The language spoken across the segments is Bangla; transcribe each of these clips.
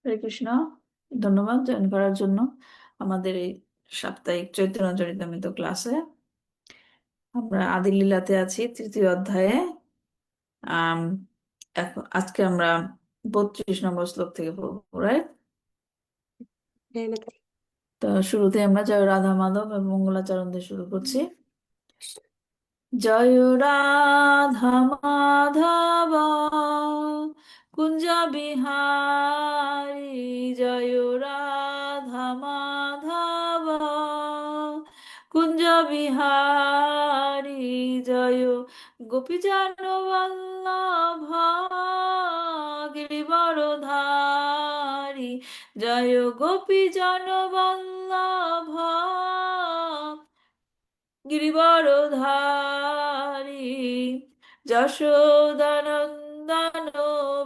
হরে কৃষ্ণ। ধন্যবাদ জয়েন করার জন্য আমাদের এই সাপ্তাহিক চৈতন্য চরিতামৃত ক্লাসে। আমরা আদি লীলাতে আছি, তৃতীয় অধ্যায়ে। আম, এখন আজকে আমরা 32 নম্বর শ্লোক থেকে পড়বো, রাইট? জয় মাতা। তো শুরুতে আমরা জয় রাধা মাধব এবং মঙ্গলাচরণ দিয়ে শুরু করছি। জয় রাধা মাধব কুঞ্জ বিহারী, জয় রাধা মাধব কুঞ্জ বিহারী, জয় গোপীজন বল্লভ গিরিবরধারী, জয় গোপীজন বল্লভ গিরিবরধারী, যশোদানন্দন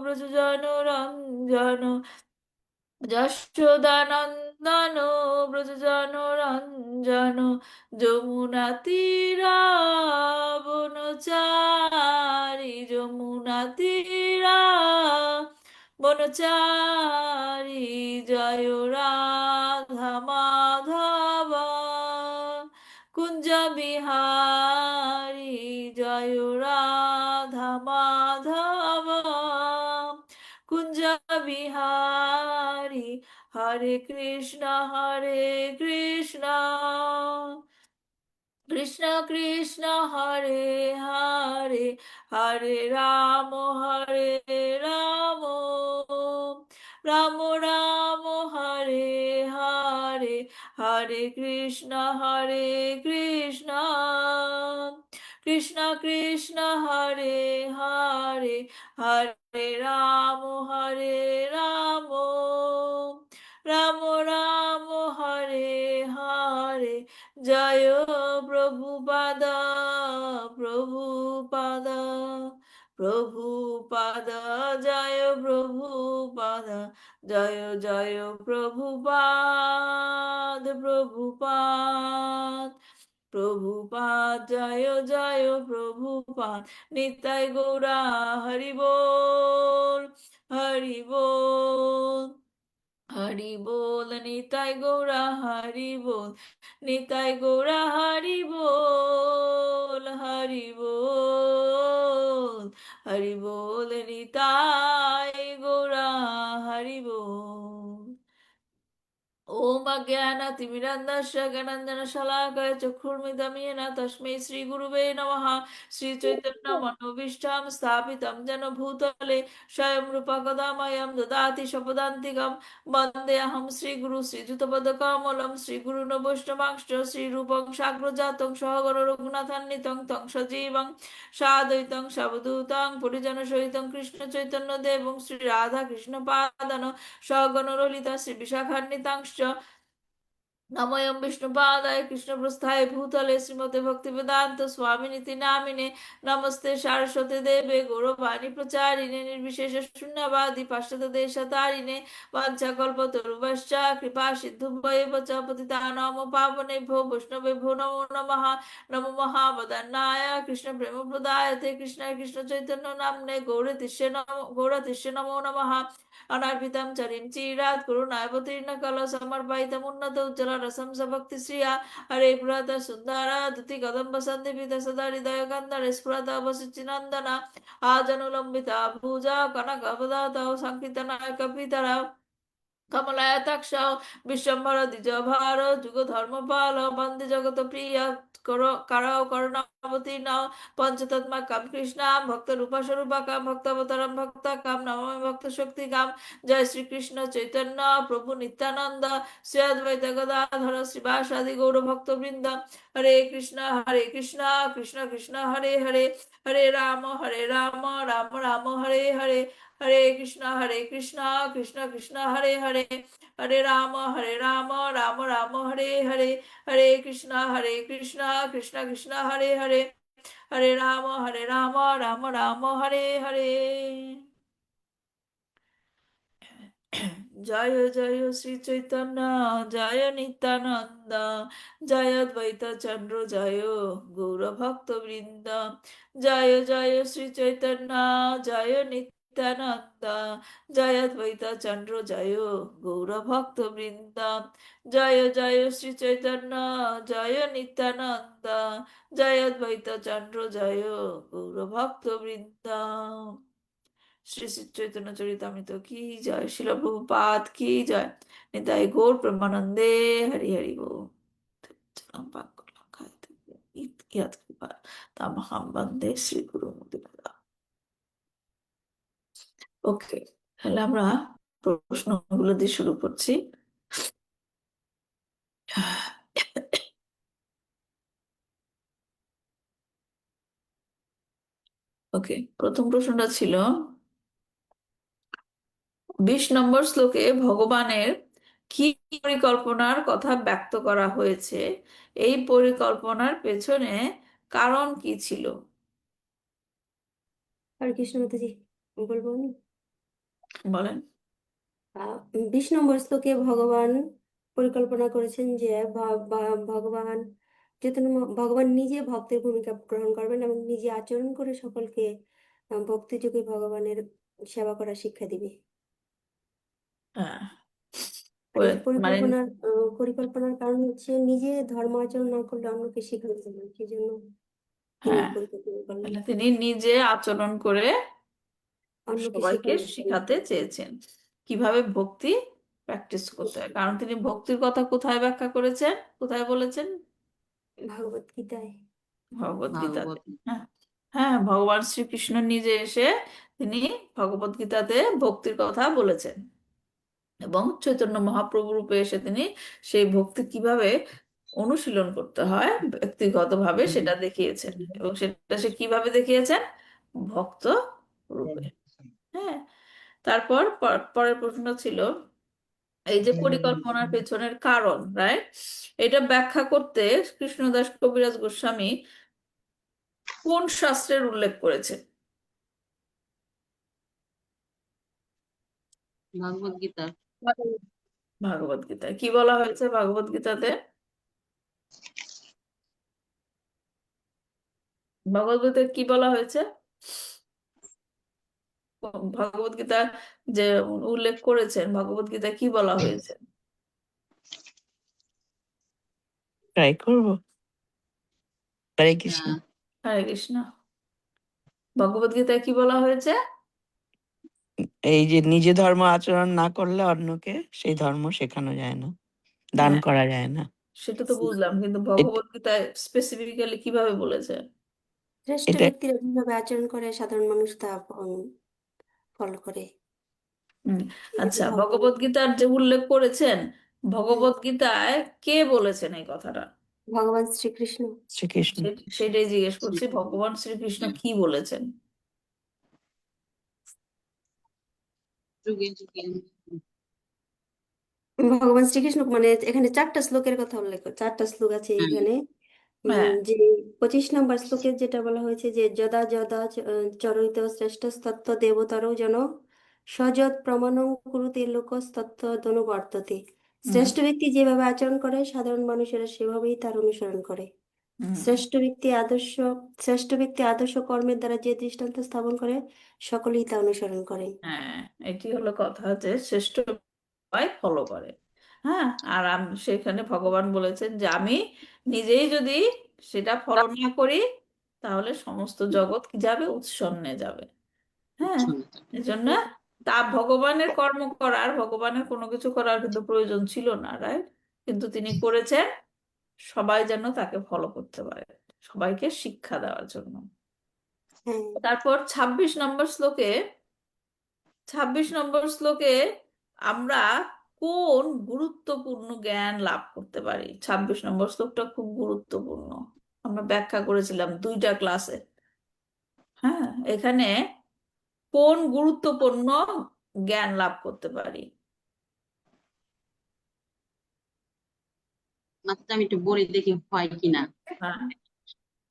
ব্রজজন রঞ্জন, যশোদানন্দন ব্রজজন রঞ্জন, যমুনা তীরা বনচারী, যমুনা তীরা বনচারী, জয় রাধা মাধব কুঞ্জ বিহারী, জয় রাধা মাধব কুঞ্জ বিহারী, হরে কৃষ্ণ কৃষ্ণ কৃষ্ণ হরে হরে, হরে রাম রাম, রাম রাম হরে হরে, হরে কৃষ্ণ কৃষ্ণ কৃষ্ণ কৃষ্ণ হরে হরে, হরে রাম রাম, রাম রাম হরে হরে, জয় প্রভুপাদ প্রভুপাদ প্রভুপাদ, জয় প্রভুপাদ, জয় জয় প্রভুপাদ প্রভুপাদ প্রভুপাদ, জয় জয় প্রভুপাদ। নিতাই গৌরা হরি বল, হরি বল, হরি বল, নিতাই গৌরা হরি বল, নিতাই গৌরা হরি বল, হরি বল, হরি বল, নিতাই গৌরা হরি বল। ओम अज्ञानतिमिरन्धस्य ज्ञानाञ्जनशलाकया चक्षुर्मिलितं येन तस्मै श्रीगुरुवे नमः। श्रीचैतन्यमनोभीष्टं स्थापितं येन भूतले स्वयं रूपा कदा मह्यं ददाति स्वपदान्तिकं। वन्देऽहं श्रीगुरु श्रीयुतपदकमलं, श्रीगुरुन् वैष्णवांश्च श्रीरूपं साग्रजातं सहगण रघुनाथान्वितं तं सजीवं साद्वैतं सावधूतं परिजनसहितं कृष्णचैतन्यदेवं श्रीराधाकृष्णपादान् सहगण ललिता श्रीविशाखान्वितांश्च। नमोऽयं विष्णुपादाय कृष्णप्रस्थाय भूतले श्रीमते भक्तिवेदान्त स्वामिनिति नामिने। नमस्ते सारस्वते देवे गौरवाणी प्रचारिणे, निर्विशेष शून्यवादी पाश्चात्यदेशतारिणे। वाञ्छाकल्पतरुभ्यश्च कृपा सिन्धुभ्येव च पतितानां पावनेभ्यो वैष्णवेभ्यो नमो नमः। नमो महावदन्नाय कृष्णप्रेमप्रदायते कृष्णाय कृष्णचैतन्य नाम्ने गौरतिष्ये नमो नमः। अनार्पितं चरिं चिरात् करुणावतीर्ण कलसमर्पयितम् उन्नत उज्ज्वल रसं भक्ति श्रिया। हरे पुरत सुंदर दुति कदम्ब संदीपित सदा हृदय गंधर स्फुरत वसुचिनंदन, आजनुलंबिता भुजा कनकवदात संकीर्तनाय कपितरा, कमलायताक्ष विश्वम्भर द्विजभार जुग धर्मपाल, वन्दे जगत प्रिय करौ करुणावतीर्ण, पंचतत्माकं कृष्णां भक्तरूपस्वरूपकं भक्तावतारं भक्तकं नमामि भक्तशक्तिकं। जय श्री कृष्ण चैतन्य प्रभु नित्यानंद, श्री अद्वैत गदाधर श्रीवासादि गौर भक्तवृंद। हरे कृष्ण कृष्ण कृष्ण हरे हरे, हरे राम राम राम हरे हरे, हरे कृष्ण कृष्ण कृष्ण हरे हरे, हरे राम राम राम हरे हरे, हरे कृष्ण कृष्ण कृष्ण हरे हरे, हरे राम राम राम हरे हरे। जय जय श्री चैतन्य, जय नित्यानंद, जय अद्वैत चंद्र, जय गौर भक्त वृंद। जय जय श्री चैतन्य, जय नित्य নিত্যানন্দ জয় অদ্বৈত চন্দ্র জয় গৌর ভক্ত বৃন্দ জয় জয় শ্রী চৈতন্য জয় নিত্যানন্দ জয় অদ্বৈত চন্দ্র জয় গৌর ভক্ত বৃন্দ। শ্রী শ্রী চৈতন্য চরিতামৃত কি জয়, শিল প্রভুপাদ কি জয়, নিতাই গৌর প্রেমানন্দে হরি হরি বল। তামহং বন্দে শ্রী গুরু মুদিপদা। ওকে, তাহলে আমরা প্রশ্নগুলো দিয়ে শুরু করছি। ওকে, প্রথম প্রশ্নটা ছিল 20 নম্বর শ্লোকে ভগবানের কি পরিকল্পনার কথা ব্যক্ত করা হয়েছে, এই পরিকল্পনার পেছনে কারণ কি ছিল? হরে কৃষ্ণ মাতাজি, বলবো আমি। বলেন। 20 নম্বর শ্লোকে ভগবান পরিকল্পনা করেছেন যে ভগবান ভগবান নিজে ভক্তের ভূমিকা গ্রহণ করবেন এবং নিজে আচরণ করে সকলকে ভক্তিযোগে ভগবানের সেবা করার শিক্ষা দিবে। হ্যাঁ, আর এই মানে পরিকল্পনার কারণ হচ্ছে নিজে ধর্ম আচরণ না করলে অন্যকে শেখাতে দেবেন, সেই জন্য তিনি হ্যাঁ, এই পরিকল্পনা করলেন, তাহলে তিনি নিজে আচরণ করে অন্যকে সবাইকে শেখানোর জন্য। শিখাতে চেয়েছেন কিভাবে ভক্তি প্র্যাকটিস করতে হয়, কারণ তিনি ভক্তির কথা কোথায় ব্যাখ্যা করেছেন, কোথায় বলেছেন? ভগবত গীতায়। ভগবত গীতাতে। ভাগবত। হ্যাঁ, হ্যাঁ, ভগবান শ্রীকৃষ্ণ নিজে এসে তিনি ভগবত গীতাতে ভক্তির কথা বলেছেন এবং চৈতন্য মহাপ্রভু রূপে এসে তিনি সেই ভক্তি কিভাবে অনুশীলন করতে হয় ব্যক্তিগতভাবে সেটা দেখিয়েছেন, এবং সেটা সে কিভাবে দেখিয়েছেন? ভক্ত রূপে। হ্যাঁ, তারপর পরের প্রশ্ন ছিল এই যে পরিকল্পনার পেছনের কারণ, রাইট, এটা ব্যাখ্যা করতে কৃষ্ণদাস কবিরাজ গোস্বামী কোন শাস্ত্রের উল্লেখ করেছে? ভাগবত গীতা। ভাগবত গীতায় কি বলা হয়েছে? ভাগবত গীতাতে ভগবত গীতায় কি বলা হয়েছে? ভগবত গীতা যে উল্লেখ করেছেন, ভগবত গীতায় কি বলা হয়েছে? ট্রাই করবো। হরে কৃষ্ণ। হরে কৃষ্ণ। ভগবত গীতায় কি বলা হয়েছে? এই যে নিজে ধর্ম আচরণ না করলে অন্যকে সেই ধর্ম শেখানো যায় না, দান হ্যাঁ, করা যায় না। সেটা তো বুঝলাম, কিন্তু এট- ভগবত গীতায় স্পেসিফিক্যালি কিভাবে বলেছে? শ্রেষ্ঠ এটা ব্যক্তিরা যেভাবে আচরণ করে সাধারণ মানুষ তা ফলো করে। হুম, এই যে আচ্ছা, ভগবান ভগবত গীতার যে উল্লেখ করেছেন, ভগবত গীতায় কে বলেছেন এই কথাটা? ভগবান শ্রীকৃষ্ণ। শ্রীকৃষ্ণ। সেটাই জিজ্ঞেস করছি, ভগবান শ্রীকৃষ্ণ কি বলেছেন? যুগে যুগে ভগবান শ্রীকৃষ্ণ মানে এখানে 4টা শ্লোকের কথা উল্লেখ করে, 4টা শ্লোক আছে এখানে। হ্যাঁ। যে 25 নম্বর শ্লোকে যেটা বলা হয়েছে যে যদা যদা চরিত শ্রেষ্ঠ তত্ত্ব দেবতরও জন সযৎ প্রমাণং কুরুতে লোকস্তত্ত্বদনুবর্ততে। হুম। শ্রেষ্ঠ ব্যক্তি যেভাবে আচরণ করে সাধারণ মানুষেরা সেভাবেই তার অনুসরণ করে। হুম। শ্রেষ্ঠ ব্যক্তি আদর্শ কর্মের দ্বারা যে দৃষ্টান্ত স্থাপন করে সকলেই তা অনুসরণ করে। হ্যাঁ, এটি হলো কথা, যে শ্রেষ্ঠ ফলো করে। হ্যাঁ, আর সেখানে ভগবান বলেছেন যে আমি নিজেই যদি সেটা ফলো না করি তাহলে সমস্ত জগৎ কি যাবে? উৎসন্নে যাবে। হ্যাঁ, এজন্য তা ভগবানের কর্ম করার, ভগবানের কোনো কিছু করার কিন্তু প্রয়োজন ছিল না, রাইট, কিন্তু তিনি করেছেন সবাই যেন তাকে ফলো করতে পারে, সবাইকে শিক্ষা দেওয়ার জন্য। হ্যাঁ, তারপর 26 নম্বর শ্লোকে আমরা কোন গুরুত্বপূর্ণ জ্ঞান লাভ করতে পারি? 26 নম্বর শ্লোকটা খুব গুরুত্বপূর্ণ, আমরা ব্যাখ্যা করেছিলাম 2টা ক্লাসে। হ্যাঁ, এখানে কোন গুরুত্বপূর্ণ জ্ঞান লাভ করতে পারি? মাত্র আমি একটু বলে দেখি হয় কিনা। হ্যাঁ।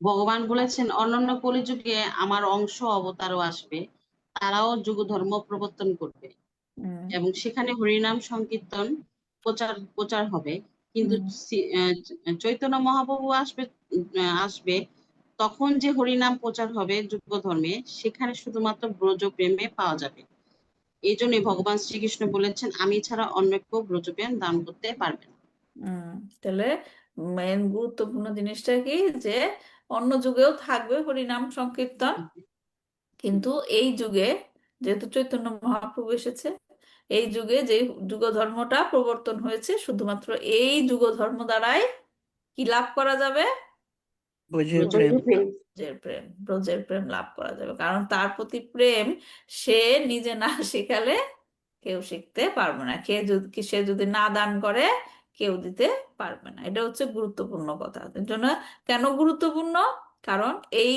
ভগবান বলেছেন অন্যান্য কলিযুগে আমার অংশ অবতারও আসবে, তারাও যুগ ধর্ম প্রবর্তন করবে হুম। এবং সেখানে হরিনাম সংকীর্তন প্রচার প্রচার হবে। কিন্তু হুম। চৈতন্য মহাপ্রভু আসবে তখন যে হরিনাম প্রচার হবে যুগ ধর্মে, সেখানে শুধুমাত্র ব্রজ প্রেমে পাওয়া যাবে। এই জন্যই ভগবান শ্রীকৃষ্ণ বলেছেন, আমি ছাড়া অন্য কেউ ব্রজপ্রেম দান করতে পারবে না। তাহলে মেন গুরুত্বপূর্ণ জিনিসটা কি, যে অন্য যুগেও থাকবে হরিনাম সংকীর্তন, কিন্তু এই যুগে যেহেতু চৈতন্য মহাপ্রভু এসেছে, এই যুগে যে যুগ ধর্মটা প্রবর্তন হয়েছে, শুধুমাত্র এই যুগ ধর্ম দ্বারাই কি লাভ করা যাবে? বুঝে ব্রজ প্রেম। প্রেম। ব্রজের প্রেম লাভ করা যাবে, কারণ তার প্রতি প্রেম সে নিজে না শিখালে কেউ শিখতে পারবে না। সে যদি না দান করে কেউ দিতে পারবে না। এটা হচ্ছে গুরুত্বপূর্ণ কথা। এর জন্য কেন গুরুত্বপূর্ণ? কারণ এই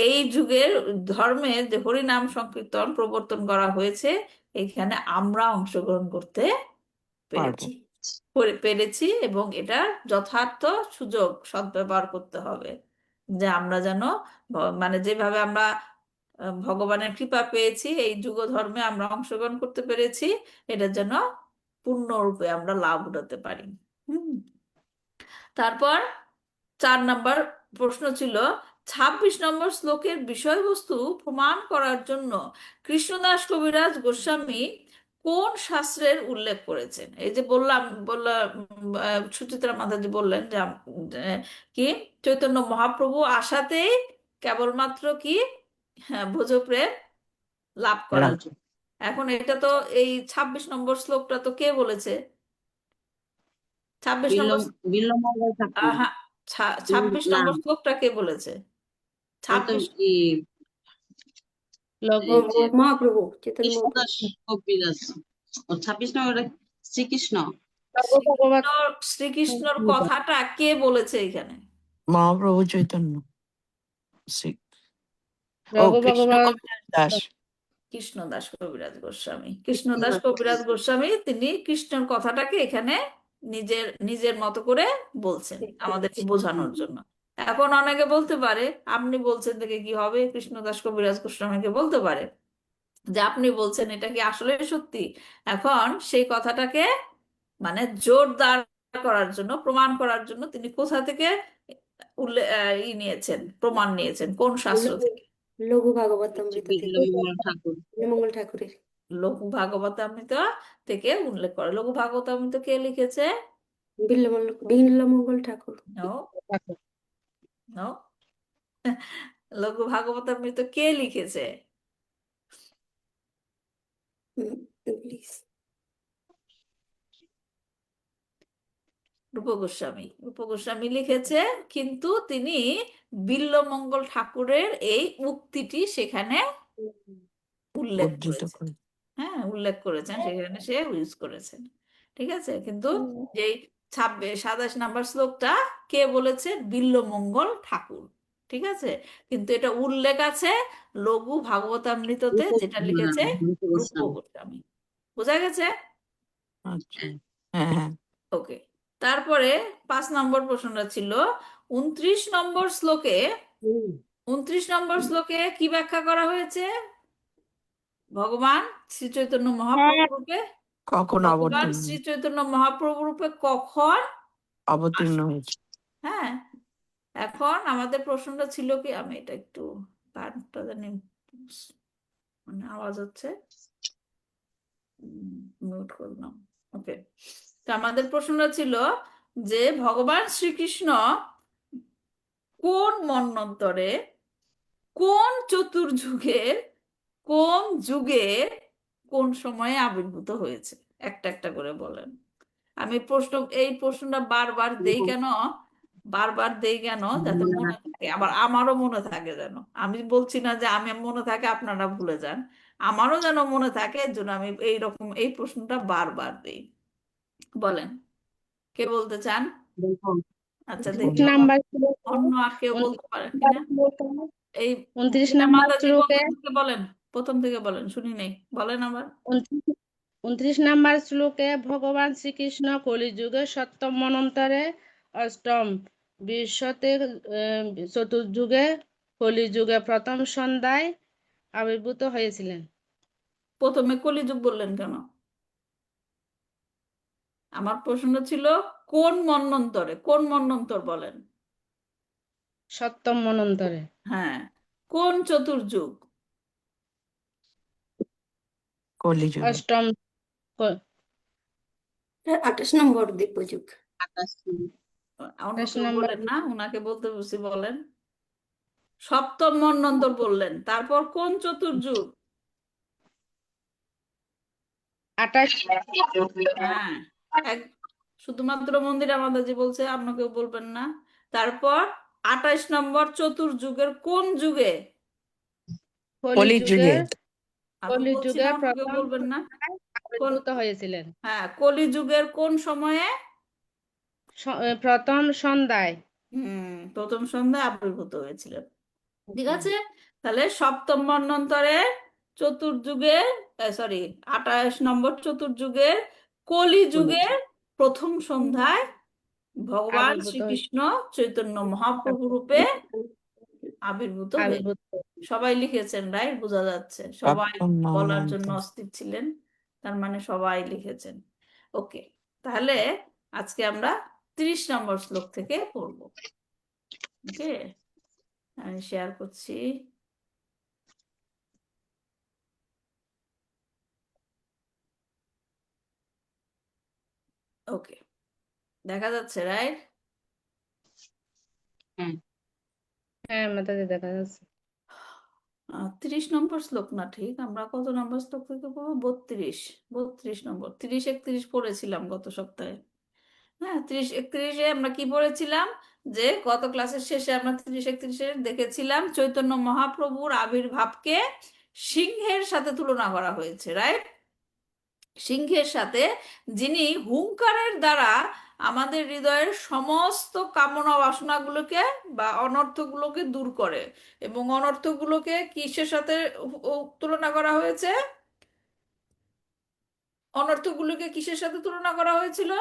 এই যুগের ধর্মের যে হরিনাম সংকীর্তন প্রবর্তন করা হয়েছে, এখানে আমরা অংশগ্রহণ করতে পারবো। পেরেছি পেরেছি এবং এটা যথার্থ সুযোগ সদ্ব্যবহার করতে হবে, যে আমরা যেন মানে যেভাবে আমরা ভগবানের কৃপা পেয়েছি, এই যুগ ধর্মে আমরা অংশগ্রহণ করতে পেরেছি, এটার জন্য পূর্ণরূপে আমরা লাভ উঠাতে পারি। হুম। তারপর 4 নম্বর প্রশ্ন ছিল, 26 নম্বর শ্লোকের বিষয়বস্তু প্রমাণ করার জন্য কৃষ্ণদাস কবিরাজ গোস্বামী কোন শাস্ত্রের উল্লেখ করেছেন? এই যে বললাম সুচিত্রা মাতাজি বললেন যে কি চৈতন্য মহাপ্রভু আসাতেই কেবলমাত্র কি, হ্যাঁ, ভোজপ্রেম লাভ করা লাভ। যায়। এখন এটা তো এই 26 নম্বর শ্লোকটা তো কে বলেছে? 26 বিল্ল নম্বর বিল্লমঙ্গল ঠাকুর। হ্যাঁ, 26 নম্বর না, শ্লোকটা কে বলেছে? ও তো 26 ই এই যে মহাপ্রভু চৈতন্য মহাপ্রভু। কৃষ্ণদাস কবিরাজ। ও 26 নম্বর শ্রীকৃষ্ণ। শ্রীকৃষ্ণ শ্রীকৃষ্ণর কথাটা কে বলেছে এখানে? মহাপ্রভু চৈতন্য। শ্রী- ও রঘু কৃষ্ণ ভগবান কবিরাজ দাস। কৃষ্ণদাস কবিরাজ গোস্বামী। কৃষ্ণদাস কবিরাজ গোস্বামী তিনি কৃষ্ণের কথাটাকে এখানে নিজের নিজের মতো করে বলছেন আমাদেরকে বোঝানোর জন্য। এখন অনেকে বলতে পারে, আপনি বলছেন দেখে কি হবে, কৃষ্ণদাস কবিরাজ গোস্বামীকে বলতে পারে যে আপনি বলছেন এটা কি আসলে সত্যি। এখন সেই কথাটাকে মানে জোরদার করার জন্য, প্রমাণ করার জন্য তিনি কোথা থেকে নিয়েছেন, প্রমাণ নিয়েছেন, কোন শাস্ত্র লঘু থেকে? লঘু ভাগবতামৃত থেকে, বিল্লমঙ্গল ঠাকুর। মঙ্গল ঠাকুরের। লঘু ভাগবতামৃত থেকে উল্লেখ করে। লঘু ভাগবতামৃত কে লিখেছে? বিল্লমঙ্গল ঠাকুর। No, no. লঘু ভাগবতামৃত কে লিখেছে? প্লিজ। রূপ গোস্বামী। রূপ গোস্বামী লিখেছে, কিন্তু তিনি বিল্লমঙ্গল ঠাকুরের এই উক্তিটি সেখানে উল্লেখ উদ্ধৃত করেছেন। করে। হ্যাঁ, উল্লেখ করেছেন, সেখানে সে ইউজ করেছেন। ঠিক আছে, কিন্তু যেই 27 নম্বর শ্লোকটা কে বলেছে? বিল্লমঙ্গল ঠাকুর। ঠিক আছে, কিন্তু এটা উল্লেখ আছে লঘু ভাগবতামৃততে, যেটা লিখেছে রূপ গোস্বামী। বোঝা গেছে? আচ্ছা। হ্যাঁ, হ্যাঁ। ওকে। তারপরে 5 নম্বর প্রশ্নটা ছিল 29 নম্বর শ্লোকে। 29 নম্বর শ্লোকে কি ব্যাখ্যা করা হয়েছে? ভগবান শ্রী চৈতন্য মহাপ্রভু রূপে, কখন ভগবান অবতীর্ণ শ্রী চৈতন্য মহাপ্রভু রূপে কখন অবতীর্ণ আসবে? হয়েছে? হ্যাঁ, এখন আমাদের প্রশ্নটা ছিল কি, আমি এটা একটু গানটা জানি মানে আওয়াজ হচ্ছে, মিউট করলাম। ওকে। তো আমাদের প্রশ্নটা ছিল যে ভগবান শ্রীকৃষ্ণ কোন মন্বন্তরে, কোন চতুর্যুগের, কোন যুগে, কোন সময়ে আবির্ভূত হয়েছে? একটা একটা করে বলেন। এই প্রশ্নটা বারবার দেই কেন, বারবার দেই কেন, যাতে মনে থাকে, আবার আমারও মনে থাকে যেন। আমি বলছি না যে আমি মনে থাকে আপনারা ভুলে যান, আমারও যেন মনে থাকে, এর জন্য আমি এইরকম এই প্রশ্নটা বারবার দেই। বলেন, কে বলতে চান? আচ্ছা, দেখি 29 নাম্বার শ্লোকে অন্য আর কেউ বলতে পারেন কিনা। এই 29 মীনা নাম্বার মাতাজি শ্লোকে প্রথম থেকে বলেন, শুনি নেই, বলেন আবার। 29 নাম্বার শ্লোকে ভগবান শ্রীকৃষ্ণ কলিযুগে সপ্তম মন্বন্তরে অষ্টম বিংশতে চতুর্যুগে কলিযুগে প্রথম সন্ধ্যায় আবির্ভূত হয়েছিলেন। প্রথমে কলিযুগ বললেন কেন? আমার প্রশ্ন ছিল কোন মন্বন্তরে, কোন মন্বন্তর বলেন। সপ্তম মন্বন্তরে। হ্যাঁ, কোন চতুর্যুগ? কলিযুগে। অষ্টম ক- 28 নম্বর দিব্যযুগ। 28 অন্য 28 কেউ নম্বর বলেন না, ওনাকে বলতে বলছি, বলেন। সপ্তম মন্বন্তর বললেন, তারপর কোন চতুর্যুগ? 28। হ্যাঁ, এক, শুধুমাত্র মন্দির আমাদের বলছে, অন্য কেউ বলবেন না। তারপর 28 নম্বর চতুর্যুগের কোন যুগে? কলিযুগে। কলিযুগে। আমি বলছি না, অন্য কেউ প্রথম বলবেন না। কোন? আবির্ভূত হয়েছিলেন। হ্যাঁ, কলিযুগের কোন সময়ে? প্রথম সন্ধ্যায়। প্রথম সন্ধ্যায় আবির্ভূত হয়েছিলেন। ঠিক আছে, তাহলে সপ্তম মন্বন্তরে চতুর্যুগে, সরি, 28 নম্বর চতুর্যুগের কলিযুগের প্রথম সন্ধ্যায় ভগবান আবির্ভূত শ্রীকৃষ্ণ চৈতন্য মহাপ্রভু রূপে আবির্ভূত হয়ে, আবির্ভূত। সবাই লিখেছেন, রাইট? বোঝা যাচ্ছে সবাই সপ্তম বলার জন্য মন্বন্তর। অস্থির ছিলেন, তার মানে সবাই লিখেছেন। ওকে, তাহলে আজকে আমরা 30 নম্বর শ্লোক থেকে পড়বো। ওকে, আমি শেয়ার করছি। ওকে, দেখা যাচ্ছে, রাইট? হ্যাঁ, হ্যাঁ, মাতাজি দেখা যাচ্ছে। 30 নম্বর শ্লোক না, ঠিক আমরা কত নম্বর শ্লোক থেকে পড়বো? 32 নম্বর। 30-31 পড়েছিলাম গত সপ্তাহে। হ্যাঁ, 30-31-এ আমরা কি পড়েছিলাম? যে গত ক্লাসের শেষে আমরা 30-31-এ দেখেছিলাম চৈতন্য মহাপ্রভুর আবির্ভাবকে সিংহের সাথে তুলনা করা হয়েছে, রাইট? সিংহের সাথে, যিনি হুংকারের দ্বারা আমাদের হৃদয়ের সমস্ত কামনা বাসনাগুলোকে বা অনর্থগুলোকে দূর করে। এবং অনর্থগুলোকে কিসের সাথে তুলনা করা হয়েছে? অনর্থগুলোকে কিসের সাথে তুলনা করা হয়েছিল?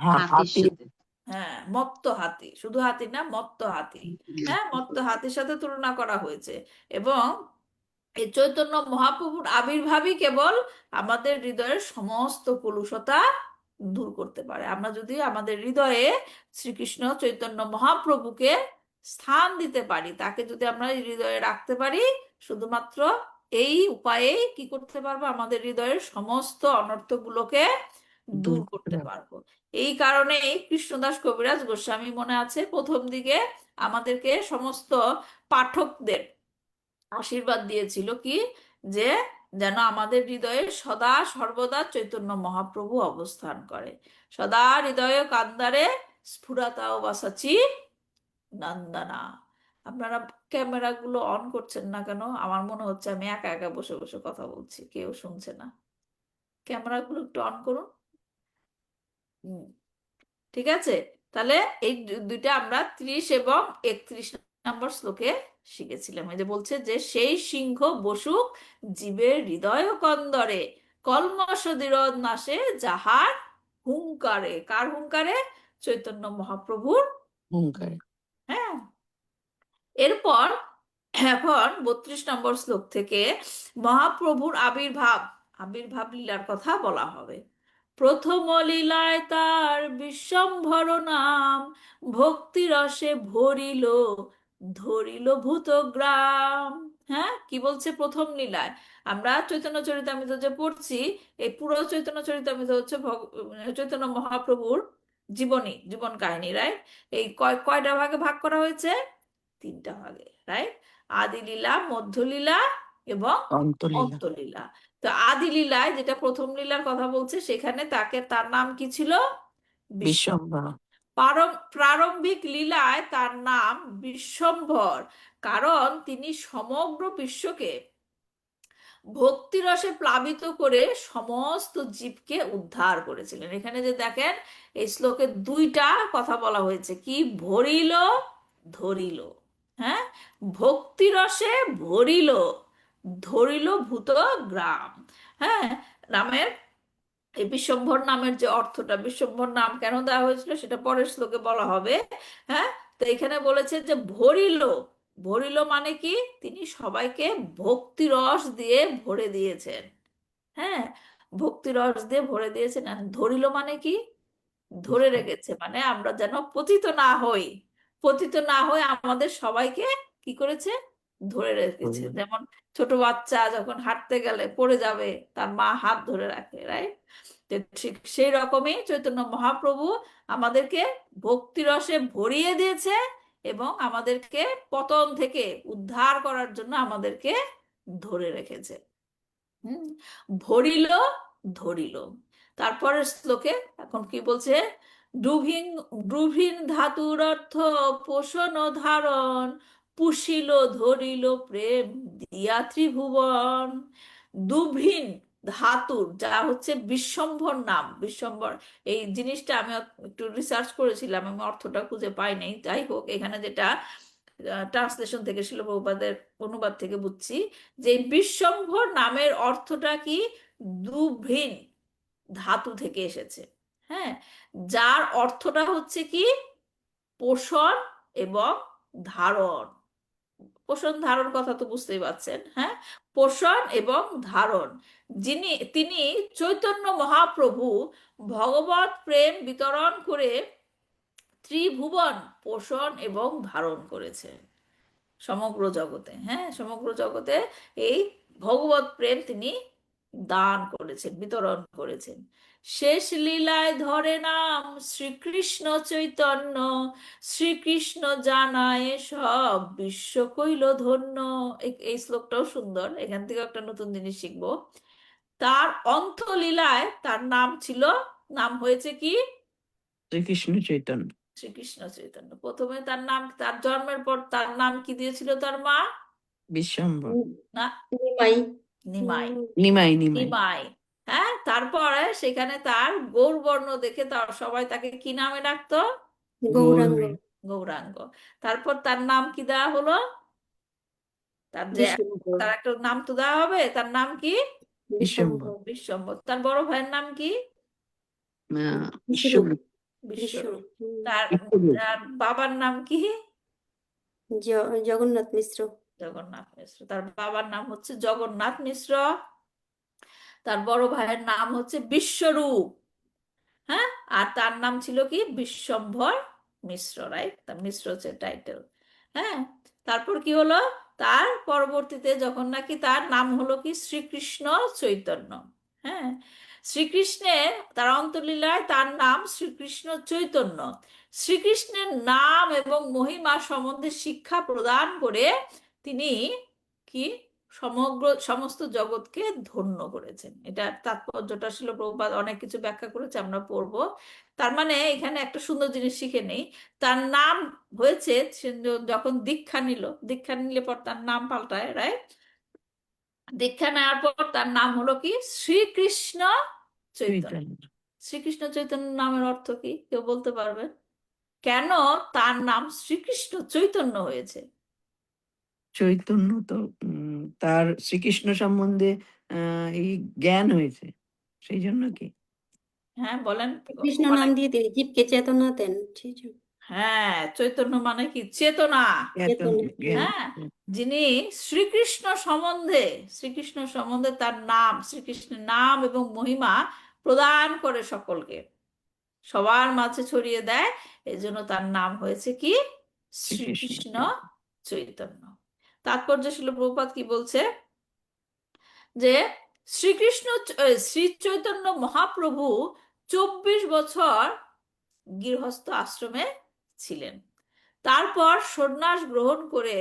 হাতির হাতি। সাথে। হ্যাঁ, মত্ত হাতি, শুধু হাতি না, মত্ত হাতি। হ্যাঁ, মত্ত হাতির সাথে তুলনা করা হয়েছে। এবং এই চৈতন্য মহাপ্রভুর আবির্ভাবই কেবল আমাদের হৃদয়ের সমস্ত কলুষতা দূর করতে পারে। আমরা যদি আমাদের হৃদয়ে শ্রীকৃষ্ণ চৈতন্য মহাপ্রভুকে স্থান দিতে পারি, তাকে যদি আমরা হৃদয়ে রাখতে পারি, শুধুমাত্র এই উপায়েই কি করতে পারবো? আমাদের হৃদয়ের সমস্ত অনর্থগুলোকে দূর করতে পারবো। এই কারণেই কৃষ্ণদাস কবিরাজ গোস্বামী, মনে আছে, প্রথম দিকে আমাদেরকে সমস্ত পাঠকদের আশীর্বাদ দিয়েছিল কি? যে যেন আমাদের হৃদয়ে সদা সর্বদা চৈতন্য মহাপ্রভু অবস্থান করে। সদা হৃদয়ে কান্দারে স্ফুরতাও বাসাচি নন্দনা। আপনারা ক্যামেরাগুলো অন করছেন না কেন? আমার মনে হচ্ছে আমি একা একা বসে বসে কথা বলছি, কেউ শুনছে না। ক্যামেরাগুলো একটু অন করুন। হুম, ঠিক আছে। তাহলে এই দুইটা আমরা 30 এবং 31 নম্বর শ্লোকে শিখেছিলাম। এই যে বলছে যে সেই সিংহ বসুক জীবের হৃদয় কন্দরে, কলমশ দৃঢ় নাশে যাহার হুংকারে। কার হুংকারে? চৈতন্য মহাপ্রভুর। হুঙ্কার। হ্যাঁ, এরপর এখন 32 নম্বর শ্লোক থেকে মহাপ্রভুর আবির্ভাব, আবির্ভাব লীলার কথা বলা হবে। প্রথম লীলায় তার বিশ্বম্ভর নাম, ভক্তি রসে ভরিল ধরিল ভূতগ্রাম। হ্যাঁ, কি বলছে প্রথম লীলায়? আমরা চৈতন্য চরিতামৃত যে পড়ছি, এই পুরো চৈতন্য চরিতামৃত হচ্ছে চৈতন্য মহাপ্রভুর জীবনী, জীবন কাহিনী, রাইট? এই কয়টা ভাগে ভাগ করা হয়েছে? 3টা ভাগে, রাইট? আদি লীলা, মধ্যলীলা এবং অন্তলীলা। অন্তলীলা। তো আদি লীলায়, যেটা প্রথম লীলার কথা বলছে, সেখানে তার নাম কি ছিল? বিশ্বম্ভর। বিশ্বম্ভর। প্রারম্ভিক লীলায় তার নাম বিশ্বম্ভর, কারণ তিনি সমগ্র বিশ্বকে ভক্তিরসে প্লাবিত করে সমস্ত জীবকে উদ্ধার করেছিলেন। এখানে যে দেখেন, এই শ্লোকে 2টা কথা বলা হয়েছে, কি? ভরিল, ধরিল। হ্যাঁ, ভক্তিরসে ভরিল, ধরিল ভূত গ্রাম। হ্যাঁ, রামের এই বিশ্বম্ভর নামের যে অর্থটা, বিশ্বম্ভর নাম কেন দেওয়া হয়েছিল সেটা পরের শ্লোকে বলা হবে। হ্যাঁ, তো এখানে বলেছে যে ভরিল, ভরিল মানে কি? তিনি সবাইকে ভক্তি রস দিয়ে ভরে দিয়েছেন। হ্যাঁ, ভক্তি রস দিয়ে ভরে দিয়েছেন। আর ধরিল মানে কি? ধরে রেখেছে, মানে আমরা যেন পতিত না হই, পতিত না হয়ে আমাদের সবাইকে কি করেছে, ধরে রেখেছে। যেমন ছোট বাচ্চা যখন হাঁটতে গেলে পড়ে যাবে, তার মা হাত ধরে রাখে, রাইট? ঠিক সেই রকমই চৈতন্য মহাপ্রভু আমাদেরকে ভক্তি রসে ভরিয়ে দিয়েছে এবং আমাদেরকে পতন থেকে উদ্ধার করার জন্য আমাদেরকে ধরে রেখেছে। হুম, ভরিল ধরিল। তারপরের শ্লোকে এখন কি বলছে, ডুভিন ডুভিন ধাতুর অর্থ পোষণ ও ধারণ, পুষিল ধরিল প্রেম দিয়া ত্রিভুবন। দুভিন ধাতুর, যা হচ্ছে বিশ্বম্ভর নাম, বিশ্বম্ভর এই জিনিসটা আমি একটু রিসার্চ করেছিলাম, আমি অর্থটা খুঁজে পাই নাই। যাই হোক, এখানে যেটা ট্রান্সলেশন থেকে শিল প্রভুপাদের অনুবাদ থেকে বুঝছি যে এই বিশ্বম্ভর নামের অর্থটা কি, দুভিন ধাতু থেকে এসেছে। হ্যাঁ, যার অর্থটা হচ্ছে কি পোষণ এবং ধারণ। পোষণ ধারণ কথা তো বুঝতেই পারছেন। হ্যাঁ, পোষণ এবং ধারণ, তিনি চৈতন্য মহাপ্রভু ভগবত প্রেম বিতরণ করে ত্রিভুবন পোষণ এবং ধারণ করেছে সমগ্র জগতে। হ্যাঁ, সমগ্র জগতে এই ভগবত প্রেম তিনি দান করেছেন, বিতরণ করেছেন। শেষ লীলায় ধরে নাম শ্রীকৃষ্ণ চৈতন্য, শ্রীকৃষ্ণ জানায় সব বিশ্ব কইল ধন্য। এই শ্লোকটাও সুন্দর, এখান থেকে একটা নতুন জিনিস শিখবো। তার অন্তলীলায় তার নাম ছিল, নাম হয়েছে কি, শ্রীকৃষ্ণ চৈতন্য। শ্রীকৃষ্ণ চৈতন্য। প্রথমে তার নাম, তার জন্মের পর তার নাম কি দিয়েছিল তার মা? বিশ্বম্ভর। না, নিমাই নিমাই। নিমাই নিমাই। নিমাই। হ্যাঁ, তারপরে সেখানে তার গৌরবর্ণ দেখে তার সবাই তাকে কি নামে ডাকতো? গৌরাঙ্গ গৌরাঙ্গ। তারপর তার নাম কি দেওয়া হলো? তার যে বিষ্ণুপুর তার একটা নাম তো দেওয়া হবে, তার নাম কি? বিশ্বম্ভর বিশ্বম্ভর। তার বড় ভাইয়ের নাম কি? বিশ্বরূপ বিশ্বরূপ। বিশ্বরূপ তার তার বাবার নাম কি? জগন্নাথ মিশ্র জগন্নাথ মিশ্র। তার বাবার নাম হচ্ছে জগন্নাথ মিশ্র। তার বড় ভাইয়ের নাম হচ্ছে বিশ্বরূপ। হ্যাঁ, আর তার নাম ছিল কি, বিশ্বম্ভর মিশ্র, রাইট? তার মিশ্র হচ্ছে টাইটেল। হ্যাঁ, তারপর কি হলো, তার পরবর্তীতে যখন নাকি তার নাম হলো কি শ্রীকৃষ্ণ চৈতন্য। হ্যাঁ, শ্রীকৃষ্ণের তার অন্তলীলায় তার নাম শ্রীকৃষ্ণ চৈতন্য। শ্রীকৃষ্ণের নাম এবং মহিমা সম্বন্ধে শিক্ষা প্রদান করে তিনি কি সমস্ত জগৎকে ধন্য করেছেন। এটা তাৎপর্যটা ছিল প্রভুপাদ অনেক কিছু ব্যাখ্যা করেছে, আমরা পড়বো। তার মানে এখানে একটা সুন্দর জিনিস শিখে নেই, তার নাম হয়েছে, সে যখন দীক্ষা নিল, দীক্ষা নিলে পর তার নাম পাল্টায়, রাইট? দীক্ষা নেওয়ার পর তার নাম হলো কি শ্রীকৃষ্ণ চৈতন্য। চৈতন্য। শ্রীকৃষ্ণ চৈতন্য নামের অর্থ কি কেউ বলতে পারবেন? কেন তার নাম শ্রীকৃষ্ণ চৈতন্য হয়েছে? চৈতন্য তো তার শ্রীকৃষ্ণ সম্বন্ধে এই জ্ঞান হয়েছে, সেই জন্য কি? হ্যাঁ, বলেন। কৃষ্ণ নাম দিয়ে তিনি জীবকে চেতনা দেন সেই জন্য। হ্যাঁ, চৈতন্য মানে কি, চেতনা। চেতনা, জ্ঞান। হ্যাঁ, যিনি শ্রীকৃষ্ণ সম্বন্ধে, শ্রীকৃষ্ণ সম্বন্ধে তার নাম, শ্রীকৃষ্ণের নাম এবং মহিমা প্রদান করে সকলকে, সবার মাঝে ছড়িয়ে দেয়, এই জন্য তার নাম হয়েছে কি শ্রীকৃষ্ণ চৈতন্য। তাৎপর্য ছিল প্রভুপাদ কি বলছে যে শ্রী চৈতন্য মহাপ্রভু 24 বছর গৃহস্থ আশ্রমে ছিলেন। তারপর সন্ন্যাস গ্রহণ করে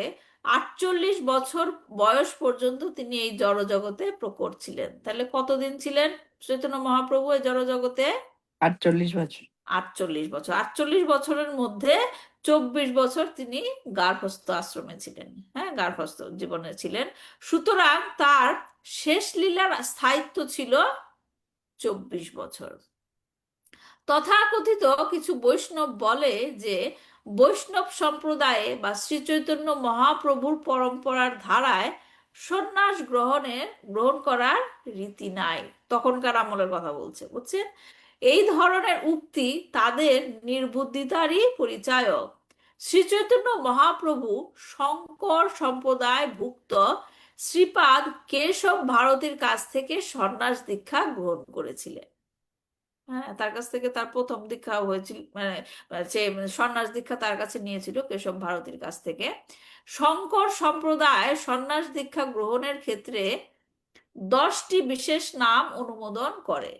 48 বছর বয়স পর্যন্ত তিনি এই জড়জগতে প্রকট ছিলেন। তাহলে কতদিন ছিলেন চৈতন্য মহাপ্রভু এই জড়জগতে? 48 বছর। 48 বছর। 48 বছরের মধ্যে 24 বছর তিনি গার্হস্থ আশ্রমে ছিলেন। হ্যাঁ, গার্হস্থ জীবনে ছিলেন। সুতরাং তার শেষ লীলার স্থায়িত্ব ছিল 24 বছর। তথাকথিত কিছু বৈষ্ণব বলে যে বৈষ্ণব সম্প্রদায়ে বা শ্রী চৈতন্য মহাপ্রভুর পরম্পরার ধারায় সন্ন্যাস গ্রহণ করার রীতি নাই। তখনকার আমলের কথা বলছে, বুঝছেন? এই ধরনের উক্তি তাদের নির্বুদ্ধিতারই পরিচায়ক। শ্রী চৈতন্য মহাপ্রভু শঙ্কর সম্প্রদায় ভুক্ত শ্রীপাদ কেশব ভারতীর কাছ থেকে সন্ন্যাস দীক্ষা গ্রহণ করেছিলেন। হ্যাঁ, তার কাছ থেকে তার প্রথম দীক্ষা হয়েছিল, মানে সে সন্ন্যাস দীক্ষা তার কাছে নিয়েছিল কেশব ভারতীর কাছ থেকে। শঙ্কর সম্প্রদায় সন্ন্যাস দীক্ষা গ্রহণের ক্ষেত্রে 10টি বিশেষ নাম অনুমোদন করে।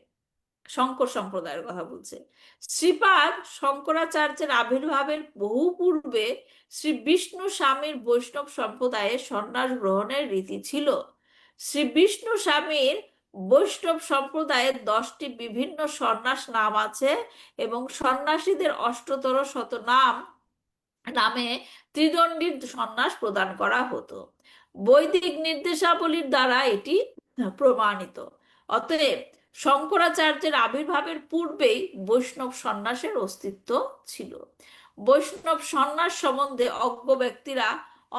শঙ্কর সম্প্রদায়ের কথা বলছে। শ্রীপাদ শঙ্করাচার্যের আবির্ভাবের বহু পূর্বে শ্রী বিষ্ণু স্বামীর বৈষ্ণব সম্প্রদায়ে সন্ন্যাস গ্রহণের রীতি ছিল। শ্রী বিষ্ণু স্বামীর বৈষ্ণব সম্প্রদায়ের 10টি বিভিন্ন সন্ন্যাস নাম আছে এবং সন্ন্যাসীদের অষ্টতর শত নামে ত্রিদণ্ডী সন্ন্যাস প্রদান করা হতো। বৈদিক নির্দেশাবলীর দ্বারা এটি প্রমাণিত। অতএব শঙ্করাচার্যের আবির্ভাবের পূর্বেই বৈষ্ণব সন্ন্যাসের অস্তিত্ব ছিল। বৈষ্ণব সন্ন্যাস সম্বন্ধে অজ্ঞ ব্যক্তিরা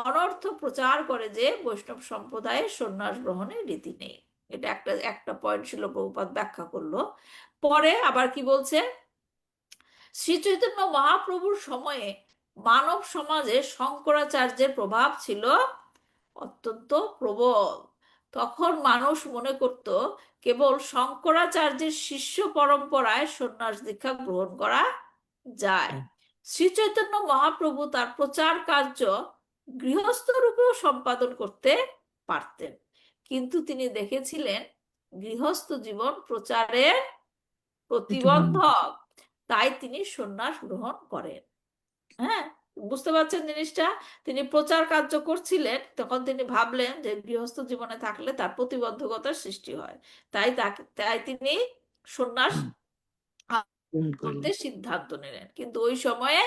অনর্থ প্রচার করে যে বৈষ্ণব সম্প্রদায়ে সন্ন্যাস গ্রহণের রীতি নেই। এটা একটা একটা পয়েন্ট ছিল, প্রভুপাদ ব্যাখ্যা করলো। পরে আবার কি বলছে, শ্রী চৈতন্য মহাপ্রভুর সময়ে মানব সমাজে শঙ্করাচার্যের প্রভাব ছিল অত্যন্ত প্রবল। তখন মানুষ মনে করত কেবল শঙ্করাচার্যের শিষ্য পরম্পরায় সন্ন্যাস দীক্ষা গ্রহণ করা যায়। শ্রী চৈতন্য মহাপ্রভু তার প্রচার কার্য গৃহস্থ রূপেও সম্পাদন করতে পারতেন, কিন্তু তিনি দেখেছিলেন গৃহস্থ জীবন প্রচারের প্রতিবন্ধক, তাই তিনি সন্ন্যাস গ্রহণ করেন। হ্যাঁ, বুঝতে পারছেন জিনিসটা? তিনি প্রচার কার্য করছিলেন, তখন তিনি ভাবলেন যে গৃহস্থ জীবনে থাকলে তার প্রতিবন্ধকতার সৃষ্টি হয়, তাই তিনি সন্ন্যাস করতে সিদ্ধান্ত নিলেন। কিন্তু ওই সময়ে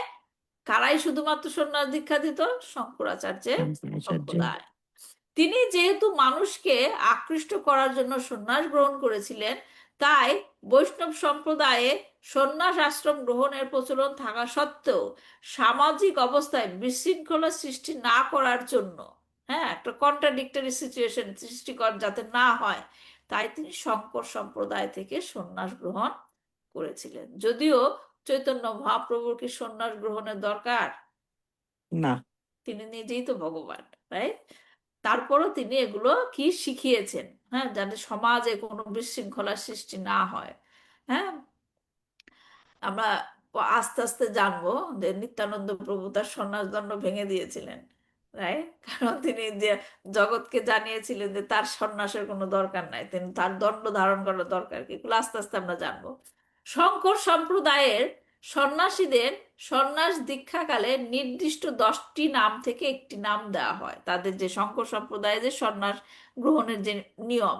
কারাই শুধুমাত্র সন্ন্যাস দীক্ষা দিত? শঙ্করাচার্যের সম্প্রদায়। তিনি যেহেতু মানুষকে আকৃষ্ট করার জন্য সন্ন্যাস গ্রহণ করেছিলেন, তাই বৈষ্ণব সম্প্রদায়ে সন্ন্যাস আশ্রম গ্রহণের প্রচলন থাকা সত্ত্বেও সামাজিক অবস্থায় বিশৃঙ্খলা সৃষ্টি না করার জন্য, হ্যাঁ, একটা কন্ট্রাডিক্টরি সিচুয়েশন সৃষ্টি যাতে না হয়, তাই তিনি শঙ্কর সম্প্রদায় থেকে সন্ন্যাস গ্রহণ করেছিলেন। যদিও চৈতন্য মহাপ্রভুর কি সন্ন্যাস গ্রহণের দরকার? না। তিনি নিজেই তো ভগবান, রাইট? তারপরও তিনি এগুলো কি শিখিয়েছেন, হ্যাঁ, যাতে সমাজে কোনো বিশৃঙ্খলার সৃষ্টি না হয়। হ্যাঁ, আমরা আস্তে আস্তে জানবো যে নিত্যানন্দ প্রভু তার সন্ন্যাস দণ্ড ভেঙে দিয়েছিলেন, রাইট? কারণ তিনি যে জগৎকে জানিয়েছিলেন যে তার সন্ন্যাসের কোনো দরকার নাই, তিনি তার দণ্ড ধারণ করার দরকার কি, এগুলো আস্তে আস্তে আমরা জানবো। শঙ্কর সম্প্রদায়ের সন্ন্যাসীদের সন্ন্যাস দীক্ষাকালে নির্দিষ্ট 10টি নাম থেকে একটি নাম দেওয়া হয়। তাদের যে শঙ্কর সম্প্রদায়ের যে সন্ন্যাস গ্রহণের যে নিয়ম,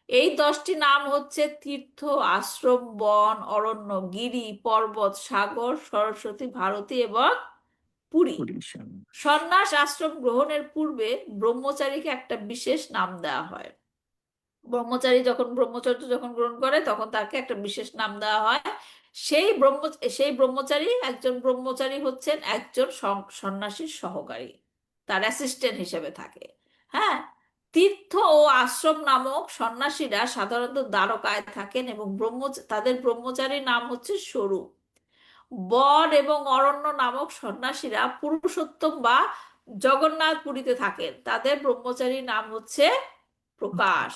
এই 10টি নাম হচ্ছে তীর্থ, আশ্রম, বন, অরণ্য, গিরি, পর্বত, সাগর, সরস্বতী, ভারতী এবং পুরী। সন্ন্যাস আশ্রম গ্রহণের পূর্বে ব্রহ্মচারীকে একটা বিশেষ নাম দেওয়া হয়। ব্রহ্মচারী যখন ব্রহ্মচর্য গ্রহণ করে তখন তাকে একটা বিশেষ নাম দেওয়া হয়। সেই একজন ব্রহ্মচারী হচ্ছেন একজন সন্ন্যাসীর সহকারী, তার অ্যাসিস্ট্যান্ট হিসেবে থাকে। হ্যাঁ, তীর্থ ও আশ্রম নামক সন্ন্যাসীরা সাধারণত দ্বারকায় থাকেন এবং তাদের ব্রহ্মচারীর নাম হচ্ছে স্বরূপ। বন এবং অরণ্য নামক সন্ন্যাসীরা পুরুষোত্তম বা জগন্নাথপুরীতে থাকেন, তাদের ব্রহ্মচারীর নাম হচ্ছে প্রকাশ।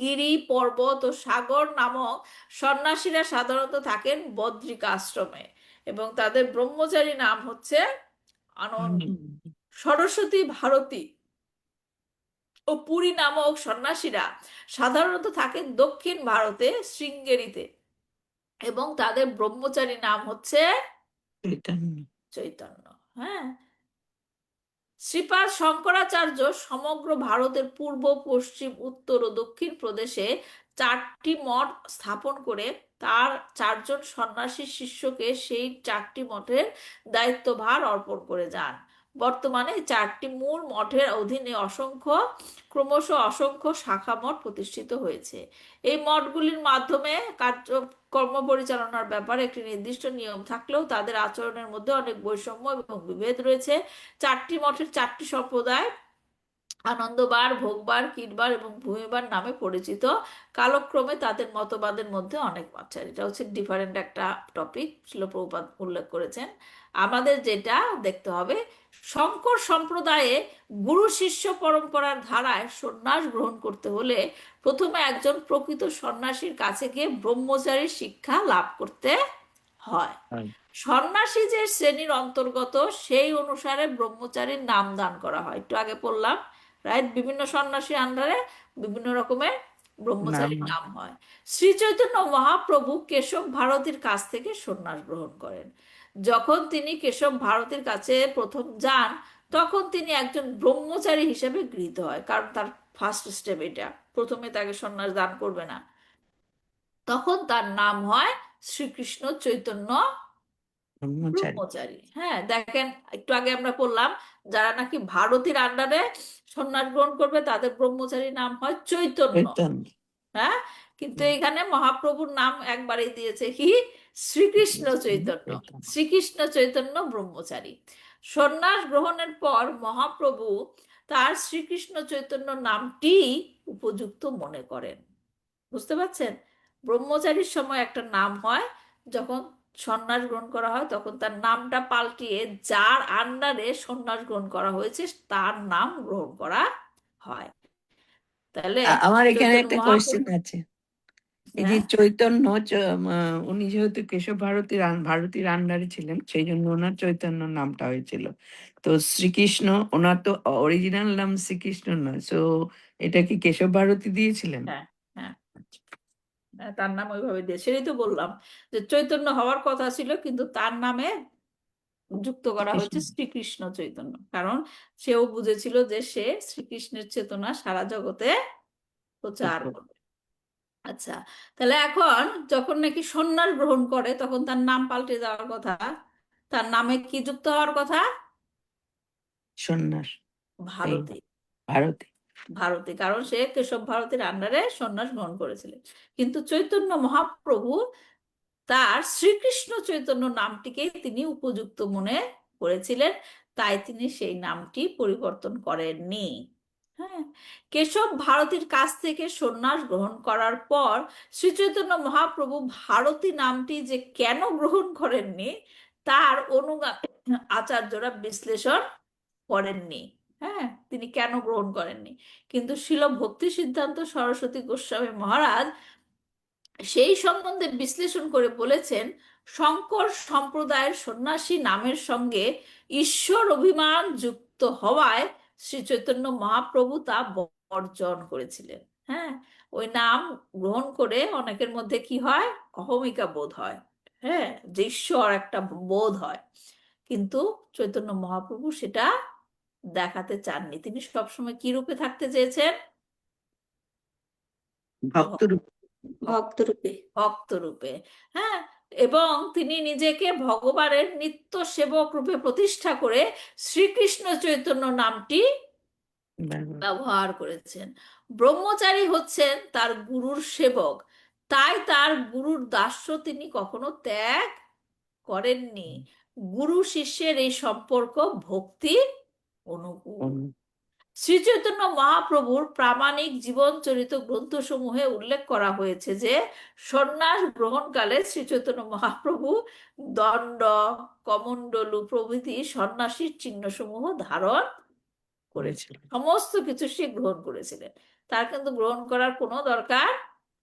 গিরি, পর্বত ও সাগর নামক সন্ন্যাসীরা সাধারণত থাকেন বদ্রিকা আশ্রমে এবং তাদের ব্রহ্মচারী নাম হচ্ছে আনন্দ। সরস্বতী, ভারতী ও পুরী নামক সন্ন্যাসীরা সাধারণত থাকেন দক্ষিণ ভারতে শৃঙ্গেরিতে এবং তাদের ব্রহ্মচারী নাম হচ্ছে চৈতন্য। হ্যাঁ, শ্রীপাদ শঙ্করাচার্য সমগ্র ভারতের পূর্ব, পশ্চিম, উত্তর ও দক্ষিণ প্রদেশে 4টি মঠ স্থাপন করে তার 4জন সন্ন্যাসী শিষ্যকে সেই 4টি মঠের দায়িত্বভার অর্পণ করে যান। বর্তমানে 4টি মূল মঠের অধীনে ক্রমশ অসংখ্য শাখা মঠ প্রতিষ্ঠিত হয়েছে। এই মঠগুলির মাধ্যমে কর্ম পরিচালনার ব্যাপারে একটি নির্দিষ্ট নিয়ম থাকলেও তাদের আচরণের মধ্যে অনেক বৈষম্য এবং বিভেদ রয়েছে। 4টি মঠের 4টি সম্প্রদায় আনন্দবার, ভোগবার, কীটবার এবং ভূমিবার নামে পরিচিত। কালক্রমে তাদের মতবাদের মধ্যে অনেক মাত্রা, এটা হচ্ছে ডিফারেন্ট একটা টপিক, শিল প্রভুপাদ উল্লেখ করেছেন। আমাদের যেটা দেখতে হবে শঙ্কর সম্প্রদায়ে গুরু শিষ্য পরম্পরার ধারায় সন্ন্যাস গ্রহণ করতে হলে প্রথমে একজন প্রকৃত সন্ন্যাসীর কাছে গিয়ে ব্রহ্মচারীর শিক্ষা লাভ করতে হয়। হয়। সন্ন্যাসী যে শ্রেণীর অন্তর্গত সেই অনুসারে ব্রহ্মচারীর নাম দান করা হয়, একটু আগে পড়লাম, রাইট? বিভিন্ন সন্ন্যাসীর আন্ডারে বিভিন্ন রকমের নাম ব্রহ্মচারীর হয়। নাম হয়। শ্রী চৈতন্য মহাপ্রভু কেশব ভারতীর কাছ থেকে সন্ন্যাস গ্রহণ করেন। যখন তিনি কেশব ভারতীর কাছে প্রথম যান তখন তিনি একজন ব্রহ্মচারী হিসেবে গৃহীত হয়, কারণ তার ফার্স্ট স্টেপ এটা, প্রথমে তাকে সন্ন্যাস দান করবে না। তখন তার নাম হয় শ্রীকৃষ্ণ চৈতন্য ব্রহ্মচারী। ব্রহ্মচারী। হ্যাঁ, দেখেন একটু আগে আমরা বললাম যারা নাকি ভারতীর আন্ডারে সন্ন্যাস গ্রহণ করবে তাদের ব্রহ্মচারী নাম হয় চৈতন্য। চৈতন্য। হ্যাঁ, কিন্তু এখানে মহাপ্রভুর নাম একবারেই দিয়েছে কি? শ্রীকৃষ্ণ চৈতন্য। চৈতন্য। শ্রীকৃষ্ণ চৈতন্য ব্রহ্মচারী। সন্ন্যাস গ্রহণের পর মহাপ্রভু তার শ্রীকৃষ্ণ চৈতন্য নামটি উপযুক্ত মনে করেন। বুঝতে পারছেন? ব্রহ্মচারীর সময় একটা নাম হয়, যখন সন্ন্যাস গ্রহণ করা হয় তখন তার নামটা পাল্টিয়ে যার আন্ডারে সন্ন্যাস গ্রহণ করা হয়েছে তার নাম গ্রহণ করা হয়। তাহলে আমার এখানে চৈতন্য একটা মহাপ্রভু, কোয়েশ্চেন আছে। এই যে হ্যাঁ চৈতন্য উনি যেহেতু কেশব ভারতীর আন্ডারে ছিলেন, সেই জন্য ওনার চৈতন্য নামটা হয়েছিল। তো শ্রীকৃষ্ণ, ওনার তো অরিজিনাল নাম শ্রীকৃষ্ণ নয়, সো এটা কি কেশব ভারতী দিয়েছিলেন? হ্যাঁ হ্যাঁ হ্যাঁ, তার নাম ওইভাবে দিয়ে, সেটাই তো বললাম যে চৈতন্য হওয়ার কথা ছিল কিন্তু তার নামে যুক্ত করা শ্রীকৃষ্ণ। হয়েছে শ্রীকৃষ্ণ চৈতন্য, কারণ সেও বুঝেছিল যে সে শ্রীকৃষ্ণের চেতনা সারা জগতে প্রচার করবে। আচ্ছা, তাহলে এখন যখন নাকি সন্ন্যাস গ্রহণ করে তখন তার নাম পাল্টে যাওয়ার কথা, তার নামে কি যুক্ত হওয়ার কথা? সন্ন্যাস। এই ভারতী। ভারতী। ভারতী, কারণ সে কেশব ভারতীর আন্ডারে সন্ন্যাস গ্রহণ করেছিলেন। কিন্তু চৈতন্য মহাপ্রভু তার শ্রীকৃষ্ণ চৈতন্য নামটিকে তিনি উপযুক্ত মনে করেছিলেন, তাই তিনি সেই নামটি পরিবর্তন করেননি। হ্যাঁ, কেশব ভারতীর কাছ থেকে সন্ন্যাস গ্রহণ করার পর শ্রী চৈতন্য মহাপ্রভু ভারতী নামটি যে কেন গ্রহণ করেননি তার অনুগামী আচার্যরা বিশ্লেষণ করেননি। হ্যাঁ, তিনি কেন গ্রহণ করেননি, কিন্তু শিল ভক্তি সিদ্ধান্ত সরস্বতী গোস্বামী মহারাজ সেই সম্বন্ধে বিশ্লেষণ করে বলেছেন, শঙ্কর সম্প্রদায়ের সন্ন্যাসী নামের সঙ্গে ঈশ্বর অভিমান যুক্ত হওয়ায় শ্রী চৈতন্য মহাপ্রভু তা বর্জন করেছিলেন। হ্যাঁ, ওই নাম গ্রহণ করে অনেকের মধ্যে কি হয়? অহমিকা বোধ হয়, হ্যাঁ, যে ঈশ্বর একটা বোধ হয়, কিন্তু চৈতন্য মহাপ্রভু সেটা দেখাতে চাননি। তিনি সবসময় কি রূপে থাকতে চেয়েছেন? ভক্তরূপ। ভক্তরূপে। ভক্ত রূপে। হ্যাঁ, এবং তিনি নিজেকে ভগবানের নিত্য সেবক রূপে প্রতিষ্ঠা করে শ্রীকৃষ্ণ চৈতন্য নামটি ব্যবহার করেছেন। ব্রহ্মচারী হচ্ছেন তার গুরুর সেবক, তাই তার গুরুর দাস্য তিনি কখনো ত্যাগ করেননি। গুরু শিষ্যের এই সম্পর্ক ভক্তির অনুকূল। শ্রী চৈতন্য মহাপ্রভুর প্রামাণিক জীবনচরিত গ্রন্থসমূহে উল্লেখ করা হয়েছে যে সন্ন্যাস গ্রহণকালে শ্রী চৈতন্য মহাপ্রভু দণ্ড, কমণ্ডলু প্রভৃতি সন্ন্যাসীর চিহ্নসমূহ ধারণ করেছিলেন। সমস্ত কিছু সে গ্রহণ করেছিলেন, তার কিন্তু গ্রহণ করার কোনো দরকার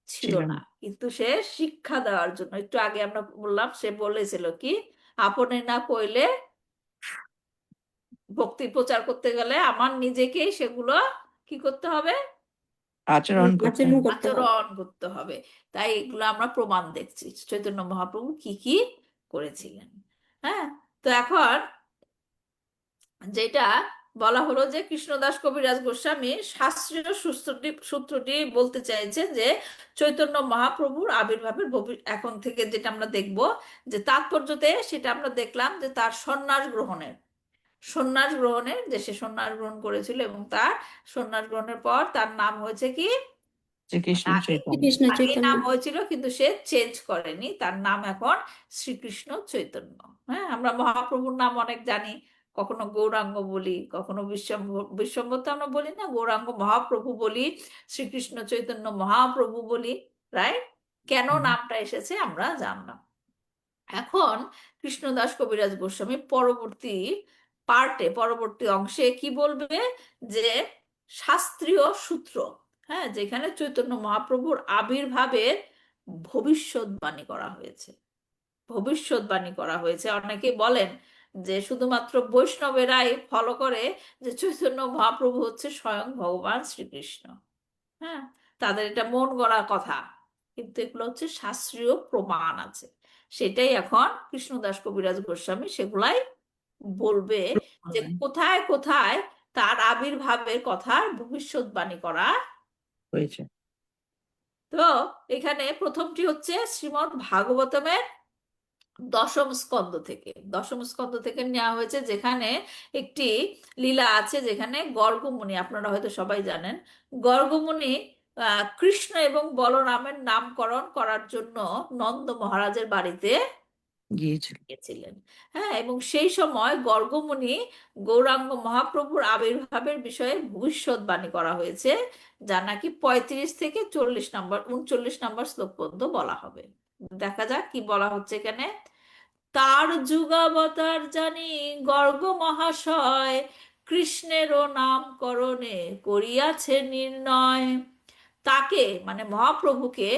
ছিল ছিল না, না। কিন্তু সে শিক্ষা দেওয়ার জন্য, একটু আগে আমরা বললাম, সে বলেছিল কি, আপনি না কইলে, ভক্তি প্রচার করতে গেলে আমার নিজেকেই সেগুলো কি করতে হবে? আচরণ করতে আচরণ হবে। করতে হবে। আচরণ করতে হবে। তাই এগুলো আমরা প্রমাণ দেখছি চৈতন্য মহাপ্রভু কি কি করেছিলেন। হ্যাঁ, তো এখন যেটা বলা হলো যে কৃষ্ণদাস কবিরাজ গোস্বামী শাস্ত্রীয় সূত্রটি বলতে চাইছেন যে চৈতন্য মহাপ্রভুর আবির্ভাবের এখন থেকে যেটা আমরা দেখব যে তাৎপর্যতে, সেটা আমরা দেখলাম যে তার সন্ন্যাস গ্রহণের যে সে সন্ন্যাস গ্রহণ করেছিল এবং তার সন্ন্যাস গ্রহণের পর তার নাম হয়েছে কি? শ্রীকৃষ্ণ আগে চৈতন্য। শ্রীকৃষ্ণ আগে চৈতন্য। নাম হয়েছিল কিন্তু সে চেঞ্জ করেনি, তার নাম এখন শ্রীকৃষ্ণ চৈতন্য। হ্যাঁ, আমরা মহাপ্রভুর নাম অনেক জানি, কখনো গৌরাঙ্গ বলি, কখনো বিশ্বম্ভর তো আমরা বলি না, গৌরাঙ্গ মহাপ্রভু বলি, শ্রীকৃষ্ণ চৈতন্য মহাপ্রভু বলি, রাইট? কেন নামটা এসেছে আমরা জানলাম। এখন কৃষ্ণদাস কবিরাজ গোস্বামী পরবর্তী পার্টে, পরবর্তী অংশে কি বলবে, যে শাস্ত্রীয় সূত্র, হ্যাঁ, যেখানে চৈতন্য মহাপ্রভুর আবির্ভাবের ভবিষ্যৎবাণী করা হয়েছে। ভবিষ্যৎবাণী করা হয়েছে। অনেকে বলেন যে শুধুমাত্র বৈষ্ণবেরাই ফলো করে যে চৈতন্য মহাপ্রভু হচ্ছে স্বয়ং ভগবান শ্রীকৃষ্ণ। হ্যাঁ, তাদের এটা মন গড়া কথা, কিন্তু এগুলো হচ্ছে শাস্ত্রীয় প্রমাণ আছে। সেটাই এখন কৃষ্ণদাস কবিরাজ গোস্বামী সেগুলাই বলবে, যে কোথায় কোথায় তার আবির্ভাবের কথার ভবিষ্যৎবাণী করা হয়েছে। তো এখানে প্রথমটি হচ্ছে শ্রীমদ্ ভাগবতমের দশম স্কন্ধ থেকে নেওয়া হয়েছে, যেখানে একটি লীলা আছে, যেখানে গর্গমুনি, আপনারা হয়তো সবাই জানেন, গর্গমুনি কৃষ্ণ এবং বলরামের নামকরণ করার জন্য নন্দ মহারাজের বাড়িতে গিয়েছিল। গিয়েছিলেন। হ্যাঁ, এবং সেই সময় গর্গমুনি গৌরাঙ্গ মহাপ্রভুর আবির্ভাবের বিষয়ে ভবিষ্যৎবাণী করা হয়েছে, যা নাকি 35 থেকে 39 নম্বর শ্লোক পর্যন্ত বলা হবে। দেখা যাক কি বলা হচ্ছে এখানে। তার যুগাবতার জানি গর্গ মহাশয়, কৃষ্ণেরও নামকরণে করিয়াছে নির্ণয়। তাকে মানে মহাপ্রভুকে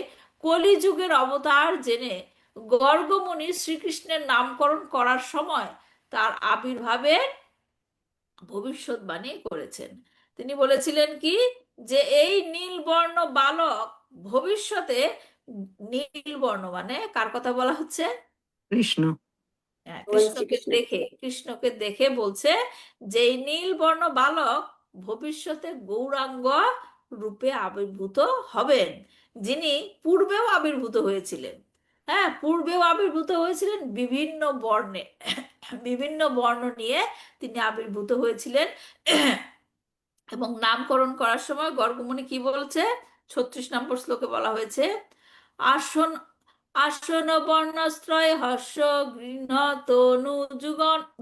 কলিযুগের অবতার জেনে গর্গমুনি শ্রীকৃষ্ণের নামকরণ করার সময় তার আবির্ভাবের ভবিষ্যৎবাণী করেছেন। তিনি বলেছিলেন কি, যে এই নীলবর্ণ বালক ভবিষ্যতে, নীলবর্ণ মানে কার কথা বলা হচ্ছে, কৃষ্ণ। হ্যাঁ, ভগবান শ্রীকৃষ্ণ। কৃষ্ণকে দেখে বলছে যে এই নীলবর্ণ বালক ভবিষ্যতে গৌরাঙ্গ রূপে আবির্ভূত হবেন, যিনি পূর্বেও আবির্ভূত হয়েছিলেন। হ্যাঁ, পূর্বেও আবির্ভূত হয়েছিলেন বিভিন্ন বর্ণে, বিভিন্ন বর্ণ নিয়ে তিনি আবির্ভূত হয়েছিলেন। এবং নামকরণ করার সময় গর্গমুনি কি বলছে, 36 নম্বর শ্লোকে বলা হয়েছে, আসন আসন বর্ণস্ত্রয় হর্ষ গৃহ তনু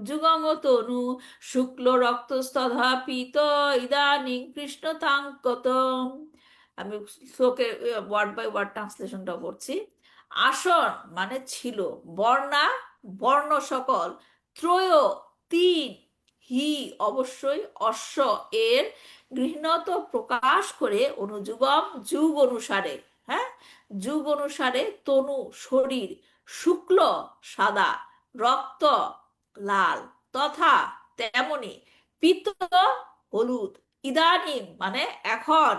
যুগং তনু শুক্ল রক্তস্তধা পীত ইদানিং কৃষ্ণ তাঙ্কত। আমি শ্লোকে ওয়ার্ড বাই ওয়ার্ড ট্রান্সলেশনটা পড়ছি। আসন মানে ছিল, বর্ণা বর্ণ সকল, ত্রয় তিন, হি অবশ্যই, অশ্ব এর, গৃহণত প্রকাশ করে, অনুযুগম যুগ অনুসারে, হ্যাঁ, যুগ অনুসারে, তনু শরীর, শুক্ল সাদা, রক্ত লাল, তথা তেমনি, পীত হলুদ, ইদানিম মানে এখন,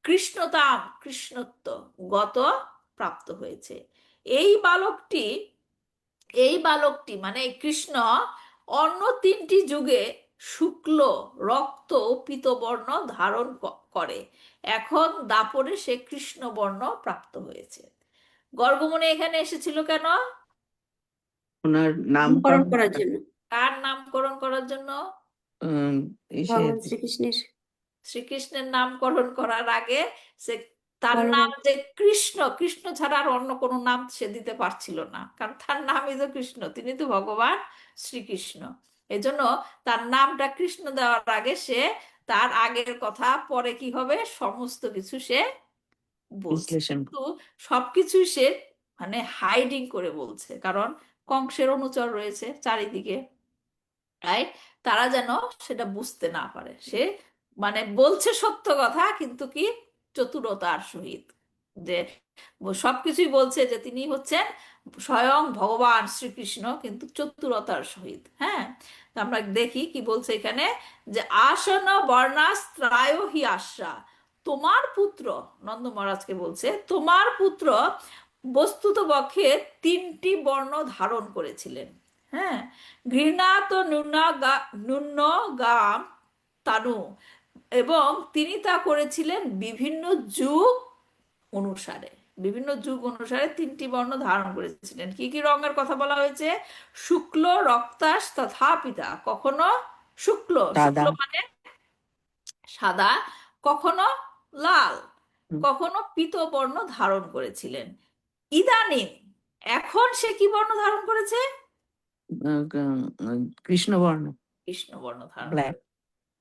কৃষ্ণতাম কৃষ্ণত্ব গত প্রাপ্ত হয়েছে। এই বালকটি এই বালকটি মানে কৃষ্ণ অন্য 3টি যুগে শুক্ল, রক্ত ও পীতবর্ণ ধারণ করে, এখন দাপরে সে কৃষ্ণবর্ণ প্রাপ্ত হয়েছে। গর্গমুনি এখানে এসেছিল কেন? ওনার নামকরণ নামকরণ করার জন্য কার নামকরণ করার জন্য? ইসের ভগবান শ্রীকৃষ্ণের। শ্রীকৃষ্ণের নামকরণ করার আগে সে তার নাম বলরাম। যে কৃষ্ণ, কৃষ্ণ ছাড়া আর অন্য কোনো নাম সে দিতে পারছিল না, কারণ তার নামই তো কৃষ্ণ, তিনি তো ভগবান শ্রীকৃষ্ণ। এজন্য তার নামটা কৃষ্ণ দেওয়ার আগে সে তার আগের কথা, পরে কি হবে সমস্ত কিছু সে বলছে, বিশ্লেষণ। কিন্তু সবকিছু সে মানে হাইডিং করে বলছে, কারণ কংসের অনুচর রয়েছে চারিদিকে, রাইট, তারা যেন সেটা বুঝতে না পারে। সে মানে বলছে সত্য কথা, কিন্তু কি চতুরতার সহিত, যে সবকিছুই বলছে যে তিনি হচ্ছেন স্বয়ং ভগবান শ্রীকৃষ্ণ, কিন্তু চতুরতার সহিত। হ্যাঁ, তো আমরা দেখি কি বলছে এখানে, যে আসন বর্ণাস্ত্রায় হি আশা, তোমার পুত্র, নন্দ মহারাজকে বলছে, তোমার পুত্র বস্তুত পক্ষে 3টি বর্ণ ধারণ করেছিলেন। হ্যাঁ, ঘৃণাত ন্যূনগাম তানু, এবং তিনি তা করেছিলেন বিভিন্ন যুগ অনুসারে, বিভিন্ন যুগ অনুসারে 3টি বর্ণ ধারণ করেছিলেন। কি কি রঙের কথা বলা হয়েছে? শুক্ল রক্তাস তথা পিতা, কখনো শুক্ল, দাদা। মানে সাদা, কখনো লাল, কখনো পীত বর্ণ ধারণ করেছিলেন। ইদানিং এখন সে কি বর্ণ ধারণ করেছে? কৃষ্ণবর্ণ, কৃষ্ণবর্ণ ধারণ ব্ল্যাক। করেছে।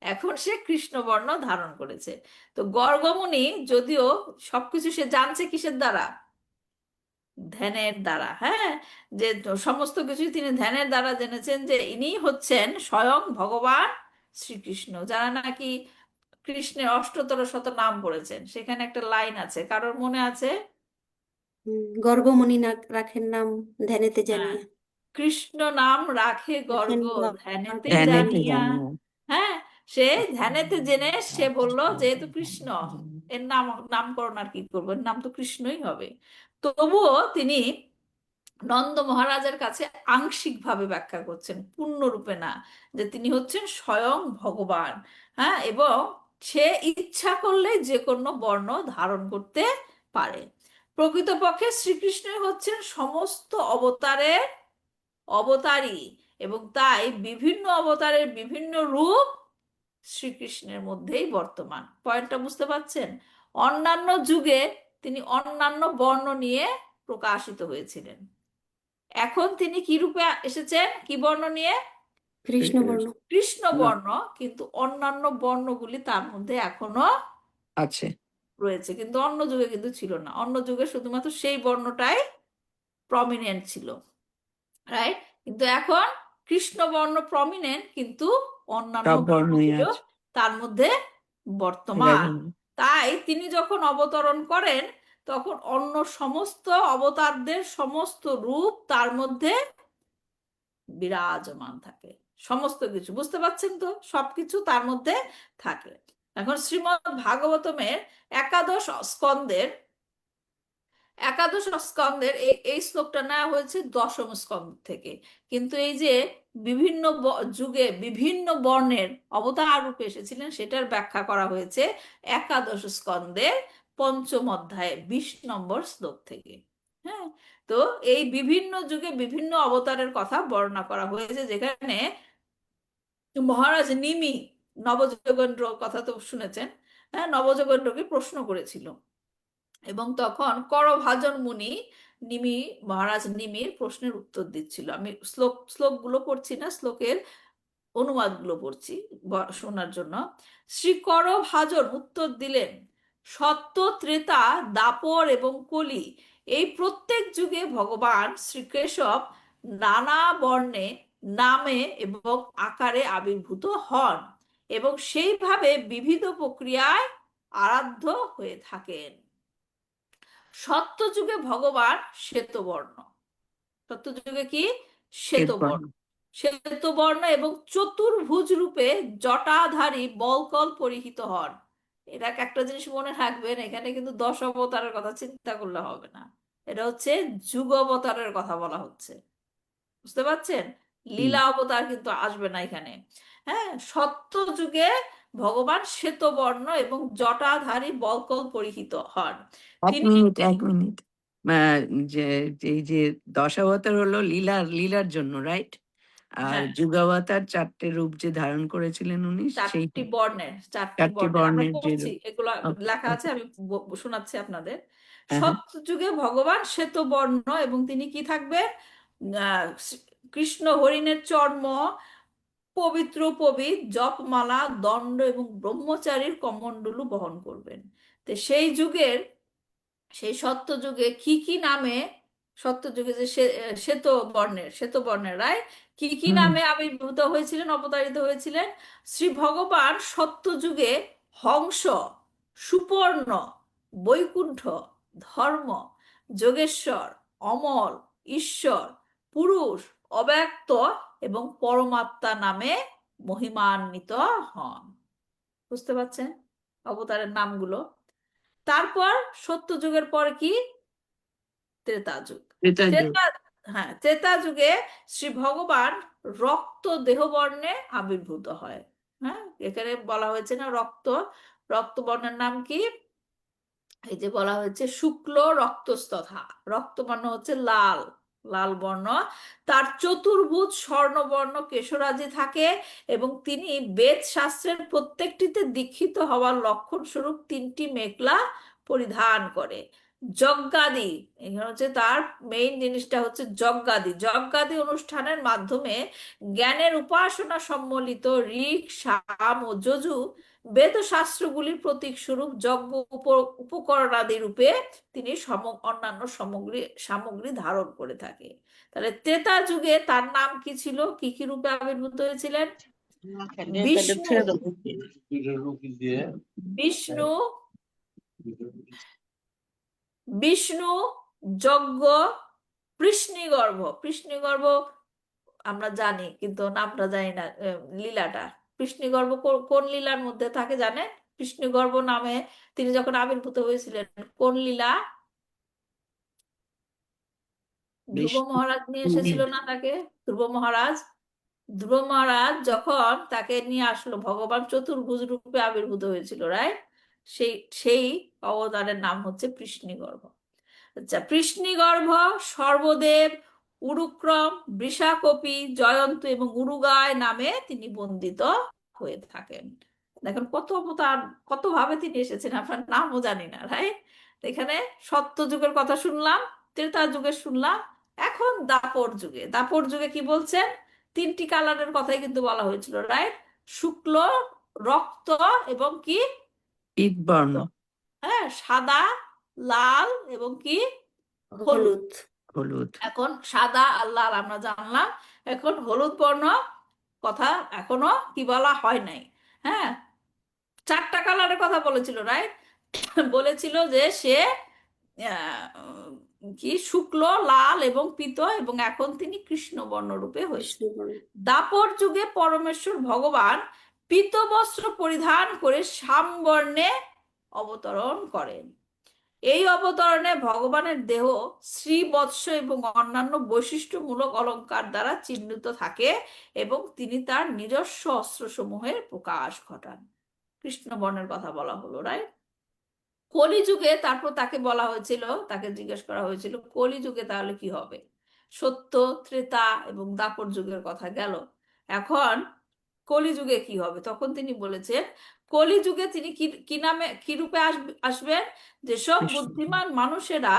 এখন সে কৃষ্ণবর্ণ ধারণ করেছে। তো গর্গমুনি যদিও সবকিছু সে জানছে কিসের দ্বারা? ধ্যানের দ্বারা, হ্যাঁ, যে সমস্ত কিছুই তিনি ধ্যানের দ্বারা জেনেছেন যে ইনি হচ্ছেন স্বয়ং ভগবান শ্রীকৃষ্ণ। যারা নাকি কৃষ্ণের অষ্টতর শত নাম পড়েছেন, সেখানে একটা লাইন আছে, কারোর মনে আছে? গর্গমুনি না রাখেন নাম ধ্যানেতে হ্যাঁ, জানিয়া, কৃষ্ণ নাম রাখে রাখেন গর্গ ধ্যানেতে গর্গমুনি ধ্যানেতে জানিয়া। জানিয়া। জানিও। হ্যাঁ, সে ধ্যানেতে জেনে সে বলল যেহেতু কৃষ্ণ, এর নামকরণ আর কি করবো, এর নাম তো কৃষ্ণই হবে। তবুও তিনি নন্দ মহারাজের কাছে আংশিকভাবে ব্যাখ্যা করছেন, পূর্ণরূপে না, যে তিনি হচ্ছেন স্বয়ং ভগবান। হ্যাঁ, এবং সে ইচ্ছা করলে যে কোনো বর্ণ ধারণ করতে পারে। প্রকৃতপক্ষে শ্রীকৃষ্ণই হচ্ছেন সমস্ত অবতারের অবতারী, এবং তাই বিভিন্ন অবতারের বিভিন্ন রূপ শ্রীকৃষ্ণের মধ্যেই বর্তমান। পয়েন্টটা বুঝতে পারছেন? অন্যান্য যুগে তিনি অন্যান্য বর্ণ নিয়ে প্রকাশিত হয়েছিলেন, এখন তিনি কি রূপে এসেছেন, কি বর্ণ নিয়ে? কৃষ্ণবর্ণ। কৃষ্ণ না, বর্ণ, কিন্তু অন্যান্য বর্ণগুলি তার মধ্যে এখনো আছে। রয়েছে, কিন্তু অন্য যুগে কিন্তু ছিল না। অন্য যুগে শুধুমাত্র সেই বর্ণটাই প্রমিনেন্ট ছিল, রাইট? কিন্তু এখন কৃষ্ণবর্ণ প্রমিনেন্ট, কিন্তু অন্যান্য সব বর্ণই বর্ণগুলো আছে। তার মধ্যে বর্তমান। এরকম। তাই তিনি যখন অবতরণ করেন, তখন অন্য সমস্ত অবতারদের সমস্ত রূপ তার মধ্যে বিরাজমান থাকে। সমস্ত কিছু বুঝতে পারছেন তো, সবকিছু তার মধ্যে থাকে। এখন শ্রীমদ্ ভাগবতমের একাদশ স্কন্দের এই এই শ্লোকটা নেওয়া হয়েছে দশম স্কন্দ থেকে, কিন্তু এই যে বিভিন্ন যুগে বিভিন্ন বর্ণের অবতার রূপে এসেছিলেন, সেটার ব্যাখ্যা করা হয়েছে একাদশ স্কন্দের পঞ্চম অধ্যায়ে 20 নম্বর শ্লোক থেকে। হ্যাঁ, তো এই বিভিন্ন যুগে বিভিন্ন অবতারের কথা বর্ণনা করা হয়েছে, যেখানে মহারাজ নিমি, নবযোগেন্দ্র কথা তো শুনেছেন, হ্যাঁ, নবযোগেন্দ্রকে প্রশ্ন করেছিল, এবং তখন করভাজন মুনি মহারাজ নিমির প্রশ্নের উত্তর দিচ্ছিল। আমি শ্লোকগুলো পড়ছি না, শ্লোকের অনুবাদগুলো পড়ছি শোনার জন্য। শ্রী করভাজন উত্তর দিলেন, সত্য, ত্রেতা, দাপর এবং কলি, এই প্রত্যেক যুগে ভগবান শ্রীকেশব নানা বর্ণে, নামে এবং আকারে আবির্ভূত হন, এবং সেইভাবে বিবিধ প্রক্রিয়ায় আরাধ্য হয়ে থাকেন। সত্যযুগে ভগবান শ্বেতবর্ণ, সত্যযুগে কি? শ্বেতবর্ণ, শ্বেতবর্ণ। শ্বেতবর্ণ এবং চতুর্ভুজ রূপে জটাধারী বলকল পরিহিত হন। এটা একটা জিনিস মনে রাখবেন, এখানে কিন্তু 10 অবতারের কথা চিন্তা করলে হবে না, এটা হচ্ছে যুগ অবতারের কথা বলা হচ্ছে। বুঝতে পারছেন? লীলা অবতার কিন্তু আসবে না এখানে। হ্যাঁ, সত্য যুগে ভগবান শ্বেতবর্ণ এবং জটাধারী বলকল পরিহিত হন। এক তিনি মিনিট, এক মিনিট। আহ, যে এই যে দশাবতার হলো লীলার জন্য, রাইট? আর হ্যাঁ, যুগাবতার 4টে রূপ যে ধারণ করেছিলেন উনি, সেই চারটি 4টে বর্ণের আমরা বর্ণের যে পড়ছি, রূপ। এগুলো ওকে, লেখা আছে, ওকে। আমি শোনাচ্ছি আপনাদের। হ্যাঁ, হ্যাঁ। সত্যযুগে ভগবান শ্বেতবর্ণ, এবং তিনি কি থাকবেন? কৃষ্ণ হরিণের চর্ম, পবিত্র পবিত্র জপমালা, দণ্ড এবং ব্রহ্মচারীর কমণ্ডলু বহন করবেন। তো সেই সত্যযুগে কি কি নামে, সত্যযুগে যে শ্বেত বর্ণের রায়, কি কি হুম। নামে আবির্ভূত হয়েছিলেন, অবতারিত হয়েছিলেন? শ্রী ভগবান সত্যযুগে হংস, সুপর্ণ, বৈকুণ্ঠ, ধর্ম, যোগেশ্বর, অমল, ঈশ্বর, পুরুষ, অব্যক্ত এবং পরমাত্মা নামে মহিমান্বিত হন। বুঝতে পারছেন অবতারের নামগুলো? তারপর সত্যযুগের পর কি? ত্রেতা যুগ। ত্রেতা যুগ। ত্রেতা হ্যাঁ, ত্রেতা যুগে শ্রী ভগবান রক্ত দেহবর্ণে আবির্ভূত হয়। হ্যাঁ, এখানে বলা হয়েছে না, রক্তবর্ণের নাম কি? এই যে বলা হয়েছে শুক্ল রক্তস্তথা, রক্তবর্ণ হচ্ছে লাল, লাল বর্ণ। তার চতুর্ভুজ স্বর্ণবর্ণ কেশরাজি থাকে, এবং তিনি বেদ শাস্ত্রের প্রত্যেকটিতে দীক্ষিত হওয়ার লক্ষণ স্বরূপ 3টি মেখলা পরিধান করে। যজ্ঞাদি, এখানে হচ্ছে তার মেইন জিনিসটা হচ্ছে যজ্ঞাদি অনুষ্ঠানের মাধ্যমে জ্ঞানের উপাসনা সম্বলিত ঋক, সাম ও যজু বেদশাস্ত্রগুলির প্রতীক স্বরূপ যজ্ঞ উপকরণাদি রূপে তিনি অন্যান্য সামগ্রী সামগ্রী ধারণ করে থাকে। তাহলে ত্রেতা যুগে তার নাম কি ছিল, কি কি রূপে আবির্ভূত হয়েছিলেন? বিষ্ণু বিষ্ণু বিষ্ণু যজ্ঞ, কৃষ্ণগর্ভ। কৃষ্ণগর্ভ আমরা জানি কিন্তু নামটা জানি না, লীলাটা। কৃষ্ণগর্ভ কোন লীলার মধ্যে থাকে জানেন? কৃষ্ণগর্ভ নামে তিনি যখন আবির্ভূত হয়েছিলেন কোন লীলা? ধ্রুব বিষ্ণু মহারাজ নিয়ে এসেছিল না তাকে? ধ্রুব মহারাজ যখন তাকে নিয়ে আসলো, ভগবান চতুর্ভুজ রূপে আবির্ভূত হয়েছিল, রাইট? সেই সেই অবতারের নাম হচ্ছে কৃষ্ণগর্ভ। আচ্ছা, কৃষ্ণগর্ভ, সর্বদেব, উরুক্রম, বৃষাকপি, জয়ন্ত এবং উরুগায় নামে তিনি বন্দিত হয়ে থাকেন। দেখেন কত অবতার, কত ভাবে তিনি এসেছেন, আপনার নামও জানি না, রাইট? এখানে সত্য যুগের কথা শুনলাম, ত্রেতা যুগে শুনলাম, এখন দাপর যুগে কি বলছেন? তিনটি কালারের কথাই কিন্তু বলা হয়েছিল, রাইট? শুক্ল, রক্ত এবং কি? ঈদবর্ণ, হ্যাঁ, সাদা, লাল এবং কি? হলুদ। হলুদ। হলুদ। এখন সাদা আর লাল আমরা জানলাম, এখন হলুদ বর্ণ কথা এখনো কি বলা হয় নাই। হ্যাঁ, চারটা কালারের কথা বলেছিল, রাইট? বলেছিল যে সে কি শুক্ল, লাল এবং পীত, এবং এখন তিনি কৃষ্ণ বর্ণ রূপে হয়েছে। কৃষ্ণবর্ণ। দাপর যুগে পরমেশ্বর ভগবান পীত বস্ত্র পরিধান করে শ্যামবর্ণে অবতরণ করেন। এই অবতরণে ভগবানের দেহ শ্রীবৎস এবং অন্যান্য বৈশিষ্ট্যমূলক অলংকার দ্বারা চিহ্নিত থাকে এবং তিনি তার নিজস্ব অস্ত্রসমূহের প্রকাশ ঘটান। কৃষ্ণবর্ণের কথা বলা হলো, রাইট? কলিযুগে তারপর তাকে বলা হয়েছিল, তাকে জিজ্ঞেস করা হয়েছিল কলিযুগে তাহলে কি হবে। সত্য, ত্রেতা এবং দাপর যুগের কথা গেল, এখন কলিযুগে কি হবে? তখন তিনি বলেছেন কলিযুগে তিনি কি নামে, কি রূপে আসবেন? যেসব কৃষ্ণ। বুদ্ধিমান মানুষেরা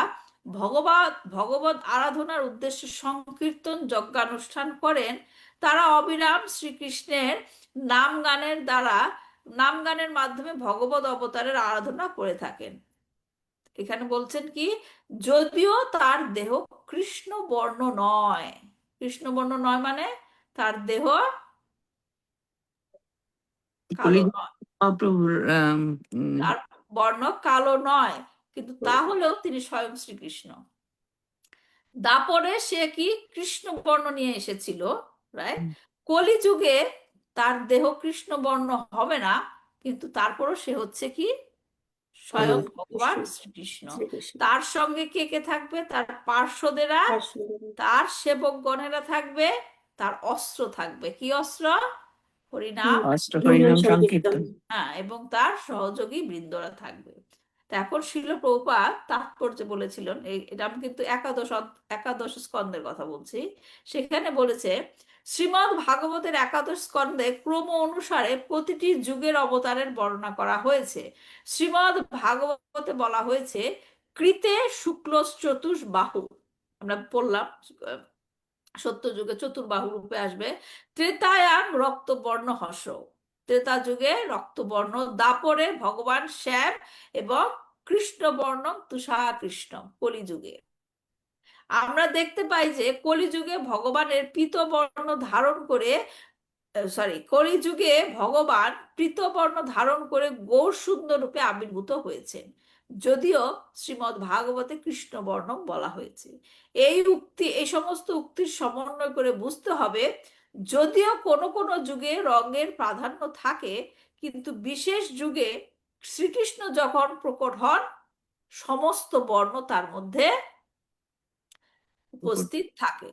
ভগবত আরাধনার উদ্দেশ্যে সংকীর্তন যজ্ঞানুষ্ঠান করেন, তারা অবিরাম শ্রীকৃষ্ণের নাম গানের মাধ্যমে ভগবত অবতারের আরাধনা করে থাকেন। এখানে বলছেন কি, যদিও তার দেহ কৃষ্ণ বর্ণ নয়। কৃষ্ণ বর্ণ নয় মানে তার দেহ কালো কলিযুগে নয়, মহাপ্রভুর তার বর্ণ কালো নয়, কিন্তু তাহলেও তিনি স্বয়ং শ্রীকৃষ্ণ। দাপরে সে কি কৃষ্ণ বর্ণ নিয়ে এসেছিল, রাইট? কলিযুগে তার দেহ কৃষ্ণ বর্ণ হবে না, কিন্তু তারপরও সে হচ্ছে কি স্বয়ং ভগবান শ্রীকৃষ্ণ। শ্রীকৃষ্ণ। তার সঙ্গে কে কে থাকবে? তার পার্শ্বদেরা, তার সেবকগণেরা থাকবে, তার অস্ত্র থাকবে। কি অস্ত্র? হরিনাম, অস্ত্র হরিনাম সংকীর্তন। সংকীর্তন। হ্যাঁ, এবং তার সহযোগী বৃন্দরা থাকবে। তা এখন শিল প্রভুপাদ তাৎপর্য বলেছিলেন, এটা আমি কিন্তু একাদশ স্কন্ধের কথা বলছি, সেখানে বলেছে শ্রীমদ্ ভাগবতের একাদশ স্কন্ধে ক্রম অনুসারে প্রতিটি যুগের অবতারের বর্ণনা করা হয়েছে। শ্রীমদ্ ভাগবতে বলা হয়েছে কৃতে শুক্ল চতুর্বাহু, আমরা পড়লাম সত্য যুগে চতুর্বাহু রূপে আসবে। ত্রেতায়াম রক্তবর্ণ হর্ষ, ত্রেতা যুগে রক্তবর্ণ। দাপরে ভগবান শ্যাম এবং কৃষ্ণবর্ণ তুষার কৃষ্ণ। কলিযুগে আমরা দেখতে পাই যে কলিযুগে ভগবানের পীতবর্ণ ধারণ করে, কলিযুগে ভগবান পীতবর্ণ ধারণ করে গৌর সুন্দর রূপে আবির্ভূত হয়েছেন, যদিও শ্রীমদ্ ভাগবতে কৃষ্ণবর্ণ বলা হয়েছে। এই সমস্ত উক্তির সমন্বয় করে বুঝতে হবে, যদিও কোনো কোনো যুগে রঙের প্রাধান্য থাকে, কিন্তু বিশেষ যুগে শ্রীকৃষ্ণ যখন প্রকট হন সমস্ত বর্ণ তার মধ্যে উপস্থিত থাকে।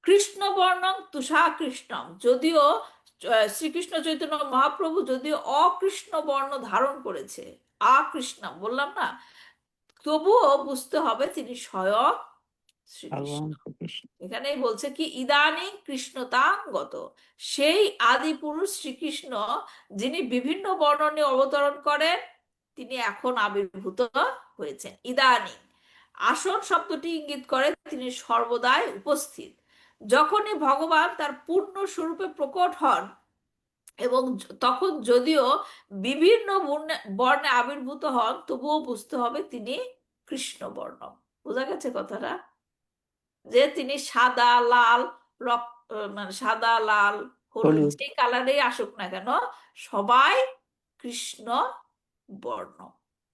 কৃষ্ণবর্ণং তুষা কৃষ্ণম, যদিও শ্রীকৃষ্ণ চৈতন্য মহাপ্রভু যদিও অকৃষ্ণ বর্ণ ধারণ করেছে, আকৃষ্ণম বললাম না, তবুও বুঝতে হবে তিনি স্বয়ং শ্রীকৃষ্ণ। ভগবান শ্রীকৃষ্ণ। এখানেই বলছে কি ইদানিং কৃষ্ণতাঙ্গত, সেই আদি পুরুষ শ্রীকৃষ্ণ যিনি বিভিন্ন বর্ণ নিয়ে অবতরণ করেন, তিনি এখন আবির্ভূত হয়েছেন। ইদানিং, আসন শব্দটি ইঙ্গিত করে তিনি সর্বদাই উপস্থিত। যখনই ভগবান তার পূর্ণ স্বরূপে প্রকট হন এবং তখন যদিও বিভিন্ন বর্ণে আবির্ভূত হন, তবুও বুঝতে হবে তিনি কৃষ্ণবর্ণ। বোঝা গেছে কথাটা? যে তিনি সাদা, লাল, মানে সাদা, লাল, হলুদ হলুদ যে কালারেই আসুক না কেন, সবাই কৃষ্ণ বর্ণ।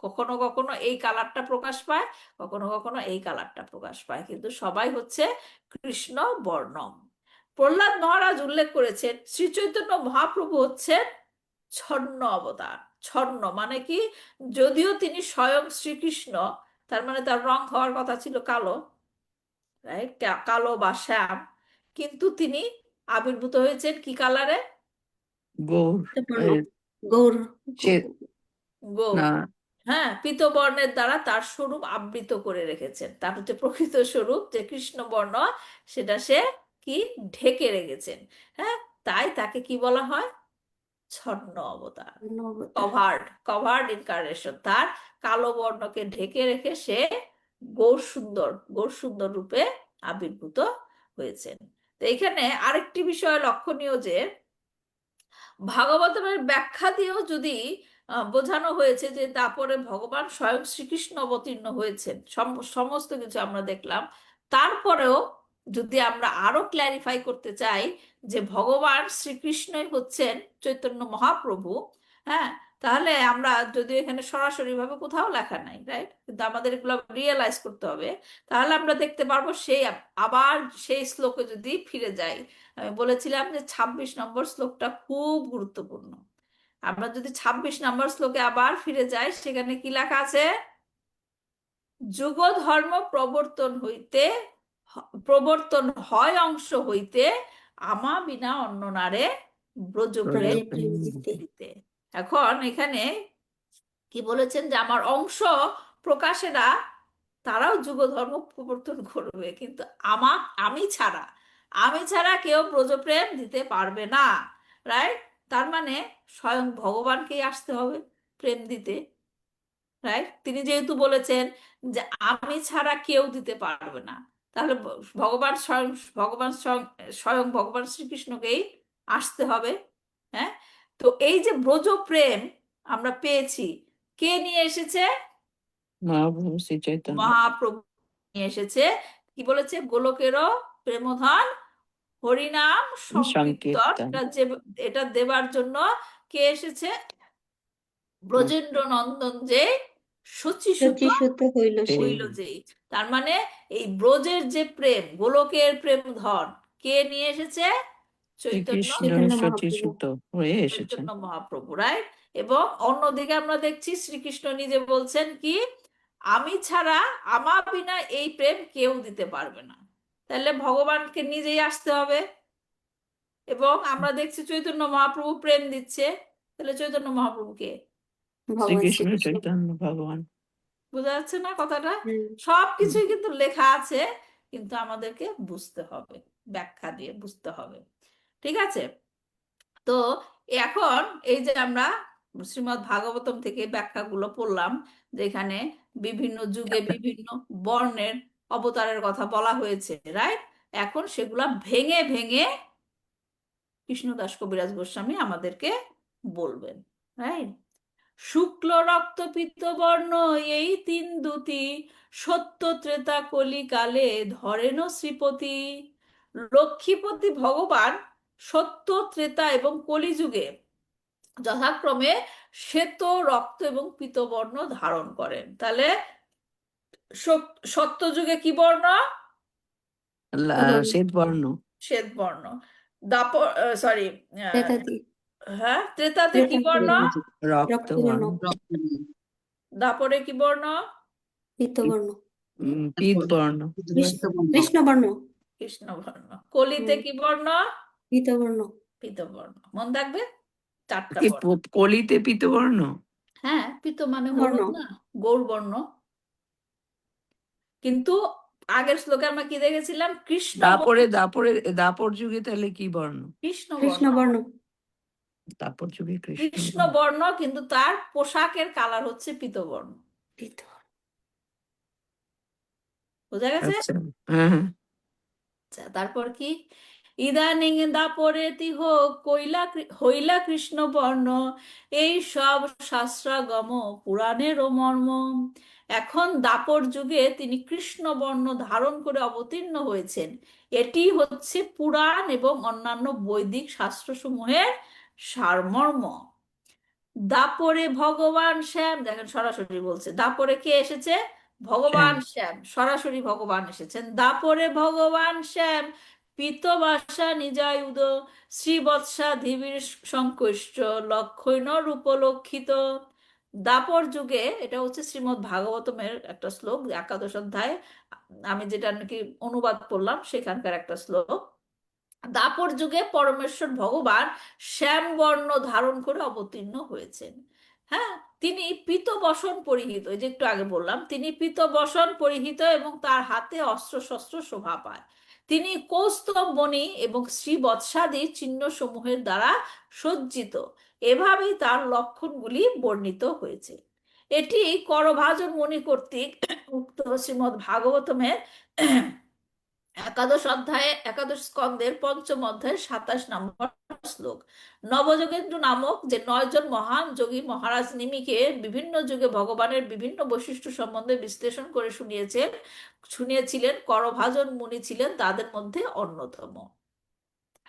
কখনো কখনো এই কালারটা প্রকাশ পায়, কখনো কখনো এই কালারটা প্রকাশ পায়, কিন্তু সবাই হচ্ছে কৃষ্ণ বর্ণ। প্রহ্লাদ মহারাজ উল্লেখ করেছেন শ্রী চৈতন্য মহাপ্রভু হচ্ছেন ছন্ন অবতার। ছন্ন মানে কি? যদিও তিনি স্বয়ং শ্রীকৃষ্ণ, তার মানে তার রং হওয়ার কথা ছিল কালো, রাইট, কালো বা শ্যাম, কিন্তু তিনি আবির্ভূত হয়েছেন কি কালারে? গৌর বর্ণ, এর গৌর, সে গৌর। না হ্যাঁ, পীতবর্ণের দ্বারা তার স্বরূপ আবৃত করে রেখেছেন। তার হচ্ছে প্রকৃত স্বরূপ যে কৃষ্ণবর্ণ, সেটা সে কি ঢেকে রেখেছেন। হ্যাঁ, তাই তাকে কি বলা হয়? ছন্ন অবতার। অবতার। Covered incarnation. তার কালো বর্ণকে ঢেকে রেখে সে গৌর সুন্দর রূপে আবির্ভূত হয়েছেন। তো এখানে আরেকটি বিষয় লক্ষণীয় যে ভাগবতের ব্যাখ্যা দিয়েও যদি বোঝানো হয়েছে যে তারপরে ভগবান স্বয়ং শ্রীকৃষ্ণ অবতীর্ণ হয়েছেন, সমস্ত কিছু আমরা দেখলাম, তারপরেও যদি আমরা আরো ক্ল্যারিফাই করতে চাই যে ভগবান শ্রীকৃষ্ণই হচ্ছেন চৈতন্য মহাপ্রভু, হ্যাঁ, তাহলে আমরা যদি এখানে সরাসরি ভাবে কোথাও লেখা নাই, রাইট, কিন্তু আমাদের এগুলো রিয়েলাইজ করতে হবে। তাহলে আমরা দেখতে পারবো সেই আবার সেই শ্লোকে যদি ফিরে যাই, আমি বলেছিলাম যে ২৬ নম্বর শ্লোকটা খুব গুরুত্বপূর্ণ। আমরা যদি ২৬ নম্বর শ্লোকে আবার ফিরে যাই, সেখানে কি লেখা আছে? যুগ ধর্ম প্রবর্তন হয় অংশ হইতে, আমা বিনা অন্য নারে ব্রজপ্রেম ব্রজে প্রেম দিতে। দিতে। এখন এখানে কি বলেছেন যে আমার অংশ প্রকাশেরা তারাও যুগ ধর্ম প্রবর্তন করবে, কিন্তু আমি ছাড়া কেউ ব্রজপ্রেম দিতে পারবে না, রাইট। তার মানে স্বয়ং ভগবানকেই আসতে হবে প্রেম দিতে, রাইট। তিনি যেহেতু বলেছেন যে আমি ছাড়া কেউ দিতে পারবে না, তাহলে ভগবান স্বয়ং ভগবান শ্রীকৃষ্ণকেই আসতে হবে। হ্যাঁ, তো এই যে ব্রজ প্রেম আমরা পেয়েছি, কে নিয়ে এসেছে? মহাপ্রভু শ্রী চৈতন্য মহাপ্রভু নিয়ে এসেছে। কি বলেছে? গোলকেরও প্রেমধন হরিনাম সংকীর্তন। সংকীর্তন এটা দেবার জন্য কে এসেছে? ব্রজেন্দ্র নন্দন যে শচীসুত শচীসুত হইল সে। হইল যেই। তার মানে এই ব্রজের যে প্রেম, গোলকের প্রেম ধন কে নিয়ে এসেছে? চৈতন্য শ্রীকৃষ্ণ চৈতন্য মহাপ্রভু। শচীসুত হয়ে এসেছেন। চৈতন্য মহাপ্রভু, রাইট। এবং অন্যদিকে আমরা দেখছি শ্রীকৃষ্ণ নিজে বলছেন কি, আমি ছাড়া আমা বিনা এই প্রেম কেউ দিতে পারবে না। তাহলে ভগবানকে নিজেই আসতে হবে। এবং আমরা দেখছি চৈতন্য মহাপ্রভু প্রেম দিচ্ছে, তাহলে চৈতন্য মহাপ্রভুকে ভগবান শ্রীকৃষ্ণ শ্রীকৃষ্ণ। চৈতন্য ভগবান। বোঝা যাচ্ছে না কথাটা? হুম। সবকিছুই কিন্তু লেখা আছে, কিন্তু আমাদেরকে বুঝতে হবে, ব্যাখ্যা দিয়ে বুঝতে হবে। ঠিক আছে? তো এখন এই যে আমরা শ্রীমদ্ ভাগবতম থেকে ব্যাখ্যাগুলো পড়লাম, যেখানে বিভিন্ন যুগে বিভিন্ন বর্ণের অবতারের কথা বলা হয়েছে, রাইট। এখন সেগুলা ভেঙে ভেঙে কৃষ্ণদাস কবিরাজ গোস্বামী আমাদেরকে বলবেন, রাইট। শুক্ল রক্ত পীতবর্ণ এই তিন দুটি, সত্য ত্রেতা কলিকালে ধরেন শ্রীপতি। লক্ষ্মীপতি ভগবান সত্য, ত্রেতা এবং কলিযুগে যথাক্রমে শ্বেত, রক্ত এবং পীতবর্ণ ধারণ করেন। তাহলে সত্য যুগে কি বর্ণ? শ্বেত বর্ণ। শ্বেত বর্ণ। দাপর, সরি, ত্রেতাদি হ্যাঁ, ত্রেতাতে কি ত্রেতা বর্ণ? রক্ত রক্তবর্ণ, বর্ণ। দাপরে কি বর্ণ? পীতবর্ণ, পীত বর্ণ। কৃষ্ণবর্ণ, কৃষ্ণ বর্ণ। কলিতে কি বর্ণ? পীতবর্ণ। পীতবর্ণ। মন থাকবে, 4টা কি বর্ণ। কলিতে পীত বর্ণ? হ্যাঁ, পীত মানে বর্ণ। হলুদ না, গৌর বর্ণ। কিন্তু আগের শ্লোকে আমরা কি দেখেছিলাম? কৃষ্ণ দাপর যুগে তাহলে কি বর্ণ? কৃষ্ণ বর্ণ। কৃষ্ণবর্ণ, দাপর যুগে কৃষ্ণ কৃষ্ণ বর্ণ। বর্ণ, কিন্তু তার পোশাকের কালার হচ্ছে পীতবর্ণ। পীতবর্ণ। বোঝা গেছে? আচ্ছা, হ্যাঁ হ্যাঁ। আচ্ছা, তারপর কি? ইদানিং দাপরে তিহ হইলা কৃষ্ণ বর্ণ, এই সব শাস্ত্রাগম পুরাণেরও মর্ম। এখন দাপর যুগে তিনি কৃষ্ণ বর্ণ ধারণ করে অবতীর্ণ হয়েছেন, এটি হচ্ছে পুরাণ এবং অন্যান্য বৈদিক শাস্ত্রসমূহের সারমর্ম। দাপরে ভগবান শ্যাম, দেখেন সরাসরি বলছে, দাপরে কে এসেছে? শ্যাম। ভগবান শ্যাম, সরাসরি ভগবান এসেছেন। দাপরে ভগবান শ্যাম পীতবাসা নিজায়ুধ, শ্রীবৎসা ধীবীর সংকৃষ্ট লক্ষৈন রূপলক্ষিত। দাপর যুগে, এটা হচ্ছে শ্রীমদ্ ভাগবতমের একটা শ্লোক, একাদশ অধ্যায়, আমি যেটা নাকি অনুবাদ করলাম সেখানকার একটা শ্লোক। দাপর যুগে পরমেশ্বর ভগবান শ্যাম বর্ণ ধারণ করে অবতীর্ণ হয়েছেন। হ্যাঁ, তিনি পীত বসন পরিহিত, এই যে একটু আগে বললাম, তিনি পীত বসন পরিহিত এবং তার হাতে অস্ত্র শস্ত্র শোভা পায়। তিনি কৌস্তব মণি এবং শ্রীবৎসাদি চিহ্ন সমূহের দ্বারা সজ্জিত। এভাবেই তার লক্ষণগুলি বর্ণিত হয়েছে। এটি করভাজন মুনি কর্তৃক উক্ত শ্রীমদ্ ভাগবতমের একাদশ স্কন্দের পঞ্চম অধ্যায়ের 27 নম্বর শ্লোক। নবযোগেন্দ্র নামক যে 9 জন মহান যোগী মহারাজ নিমিকে বিভিন্ন যুগে ভগবানের বিভিন্ন বৈশিষ্ট্য সম্বন্ধে বিশ্লেষণ করে শুনিয়েছিলেন, করভাজন মুনি ছিলেন তাদের মধ্যে অন্যতম।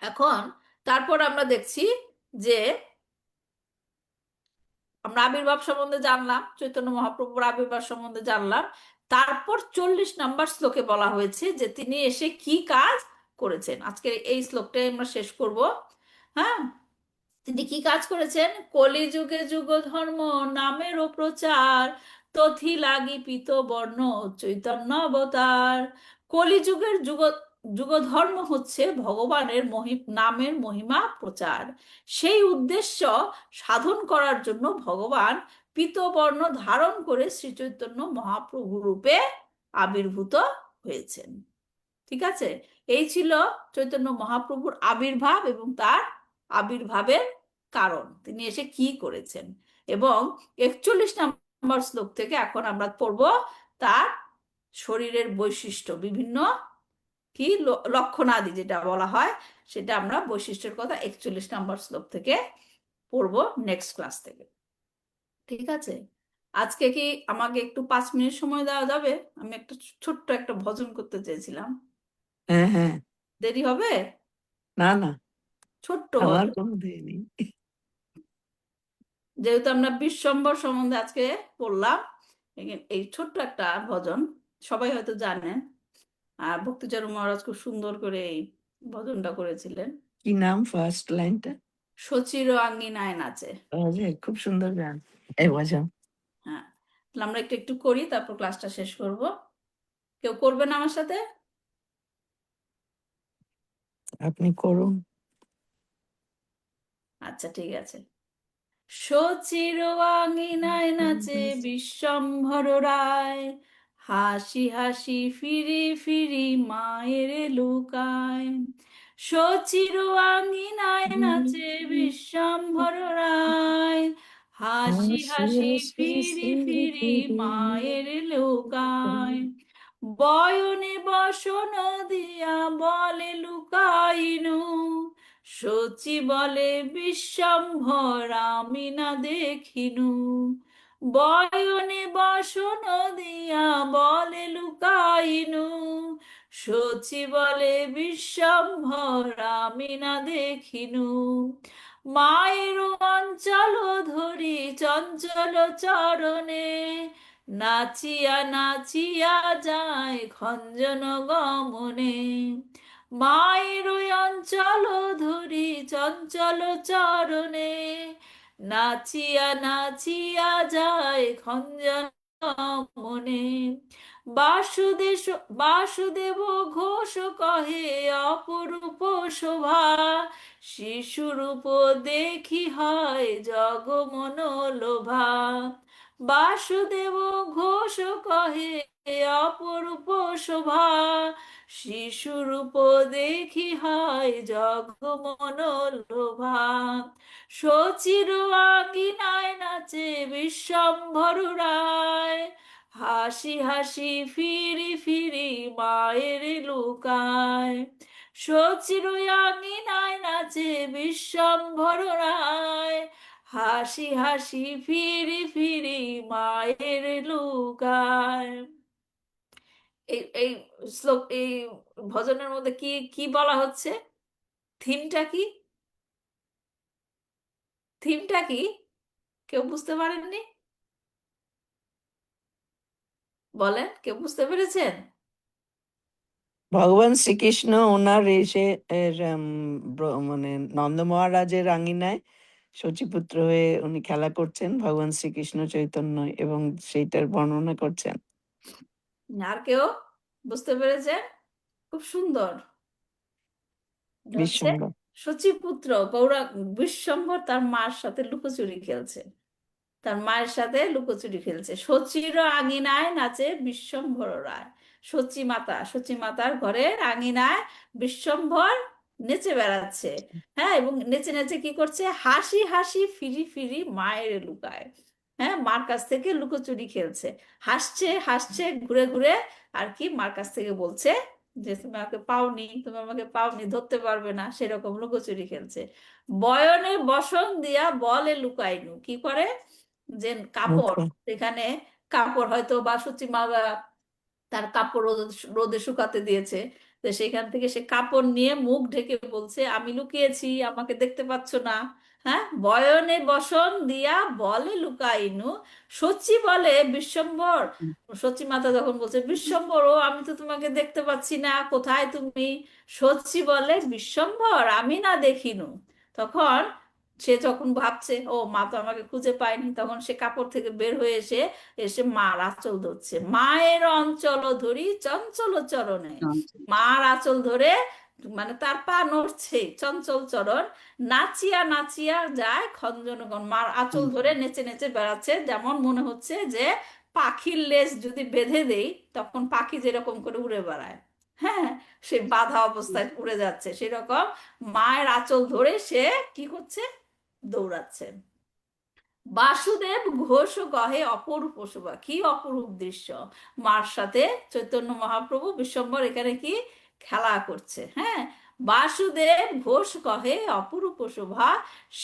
এখন তারপর আমরা দেখছি যে আমরা আবির্ভাব সম্বন্ধে জানলাম, চৈতন্য মহাপ্রভুর আবির্ভাব সম্বন্ধে জানলাম। তারপর 40 নম্বর শ্লোকে বলা হয়েছে যে তিনি এসে কি কাজ করেছেন। আজকে এই শ্লোকটাই আমরা শেষ করব। হ্যাঁ, তিনি কি কাজ করেছেন? কলিযুগে যুগ ধর্ম নামেরও প্রচার, তথি লাগি পীত বর্ণ চৈতন্য অবতার। কলিযুগের যুগ ধর্ম হচ্ছে ভগবানের নামের মহিমা প্রচার। সেই উদ্দেশ্য সাধন করার জন্য ভগবান পীতবর্ণ ধারণ করে শ্রীচৈতন্য মহাপ্রভু রূপে আবির্ভূত হয়েছেন। ঠিক আছে, এই ছিল চৈতন্য মহাপ্রভুর আবির্ভাব এবং তার আবির্ভাবের কারণ, তিনি এসে কি করেছেন। এবং 41 নম্বর শ্লোক থেকে এখন আমরা পড়ব তার শরীরের বৈশিষ্ট্য, বিভিন্ন কি লক্ষণাদি যেটা বলা হয়, সেটা আমরা বৈশিষ্ট্যের কথা 41 নম্বর শ্লোক থেকে পড়বো নেক্সট ক্লাস থেকে। ঠিক আছে, আজকে কি আমাকে একটু 5 মিনিট সময় দেওয়া যাবে? আমি একটা ছোট্ট একটা ভজন করতে চেয়েছিলাম, হ্যাঁ হ্যাঁ, দেরি হবে? না না, ছোট্ট আমার ভজন, কোনো দেরি নেই। যেহেতু আমরা বিশ্বম্বর সম্বন্ধে আজকে পড়লাম, এই ছোট্ট একটা ভজন সবাই হয়তো জানেন। আর ভক্তিচরণ মহারাজ খুব সুন্দর করে এই ভজনটা করেছিলেন। কি নাম ফার্স্ট লাইনটা? সচির আঙ্গিনায় নাচে। খুব সুন্দর গান এই ভজন। হ্যাঁ, তাহলে আমরা একটু একটু করি, তারপর ক্লাসটা শেষ করব। কেউ করবেন আমার সাথে? আপনি করুন। আচ্ছা, ঠিক আছে। সচির আঙিনায় নাচে বিশ্বম্ভর রায়, হাসি হাসি ফিরি ফিরি মায়ের লুকায়। সচির আঙিনায় নাচে বিশ্বম্ভর রায়, হাসি হাসি ফিরি ফিরি মায়ের লুকায়। বয়নে বসন দিয়া বলে লুকাইনু, সচি বলে বিশ্বম্ভর আমি না দেখিনু। বয়নে বসন দিয়া বলে লুকাইনু, সচি বলে বিশ্বম্ভর আমি না দেখিনু। মায়ের অঞ্চল ধরি চঞ্চল চরণে, নাচিয়া নাচিয়া যায় খঞ্জন গমনে। মায়ের অঞ্চল ধরি চঞ্চল চরণে, নাচিয়া নাচিয়া যায় খঞ্জন গমনে। বাসুদেব ঘোষ কহে অপরূপ শোভা, শিশুরূপ দেখি হয় জগ মনোলোভা। বাসুদেব ঘোষ কহে অপরূপ শোভা, শিশুরূপ দেখি হয় জগ মনোলোভা। সচির আঙিনায় নাচে বিশ্বম্ভর রায়, হাসি হাসি ফিরি ফিরি মায়ের লুকায়। শচীর আঙিনায় নাচে বিশ্বম্ভর রায়, হাসি হাসি ফিরি ফিরি মায়ের লুকায়। এই শ্লোক, এই ভজনের মধ্যে কি কি বলা হচ্ছে? থিমটা কি? থিমটা কি কেউ বুঝতে পারেননি? বলেন, কেউ বুঝতে পেরেছেন? ভগবান শ্রীকৃষ্ণ ওনার এসে মানে নন্দ মহারাজের আঙিনায় শচীপুত্র হয়ে উনি খেলা করছেন ভগবান শ্রীকৃষ্ণ চৈতন্য, এবং সেইটার বর্ণনা করছেন। আর কেউ বুঝতে পেরেছেন? খুব সুন্দর। এটা হচ্ছে বিশ্বম্বর। শচীপুত্র বিশ্বম্ভর তার মার সাথে লুকোচুরি খেলছে, তার মায়ের সাথে লুকোচুরি খেলছে। শচীর আঙিনায় নাচে বিশ্বম্ভর রায়। সচী মাতার ঘরের আঙিনায় বিশ্বম্ভর নেচে বেড়াচ্ছে। হ্যাঁ, এবং নেচে নেচে কি করছে? হাসি হাসি ফিরি ফিরি মায়ের লুকায়। হ্যাঁ, মার কাছ থেকে লুকোচুরি খেলছে, হাসছে হাসছে ঘুরে ঘুরে, আর কি মার কাছ থেকে বলছে যে তুমি আমাকে পাওনি, তুমি আমাকে পাওনি, ধরতে পারবে না, সেরকম লুকোচুরি খেলছে। বয়নে বসন দিয়া বলে লুকাইনু, কি করে? যে কাপড়, মুখে। সেখানে কাপড় হয়তো বা সচিমা তার কাপড় রোদে শুকাতে দিয়েছে, তো সেখান থেকে সে কাপড় নিয়ে মুখ ঢেকে বলছে আমি লুকিয়েছি, আমাকে দেখতে পাচ্ছ না। হ্যাঁ, বয়নে বসন দিয়া বলে লুকাইনু। সচি বলে বিশ্বম্ভর, সচি মাতা যখন বলছে বিশ্বম্ভর, ও আমি তো তোমাকে দেখতে পাচ্ছি না, কোথায় তুমি? সচি বলে বিশ্বম্ভর, আমি না দেখিনু। তখন সে যখন ভাবছে ও মা তো আমাকে খুঁজে পায়নি, তখন সে কাপড় থেকে বের হয়ে এসে এসে মার আঁচল ধরছে। মায়ের অঞ্চল ধরি চঞ্চল চরণে, মার আঁচল ধরে, মানে তার পা নড়ছে চঞ্চল চরণ, নাচিয়া নাচিয়া যায় খঞ্জনগণ। মার আঁচল ধরে নেচে নেচে বেড়াচ্ছে, যেমন মনে হচ্ছে যে পাখির লেজ যদি বেঁধে দেই তখন পাখি যেরকম করে উড়ে বেড়ায়, হ্যাঁ, সে বাঁধা অবস্থায় উড়ে যাচ্ছে, সেরকম মায়ের আঁচল ধরে সে কি করছে? দৌড়াচ্ছে। বাসুদেব ঘোষ গহে অপরূপ শোভা, কি অপরূপ দৃশ্য! মার সাথে চৈতন্য মহাপ্রভু বিশ্বম্বর এখানে কি খেলা করছে। হ্যাঁ, বাসুদেব ঘোষ কহে অপরূপ শোভা,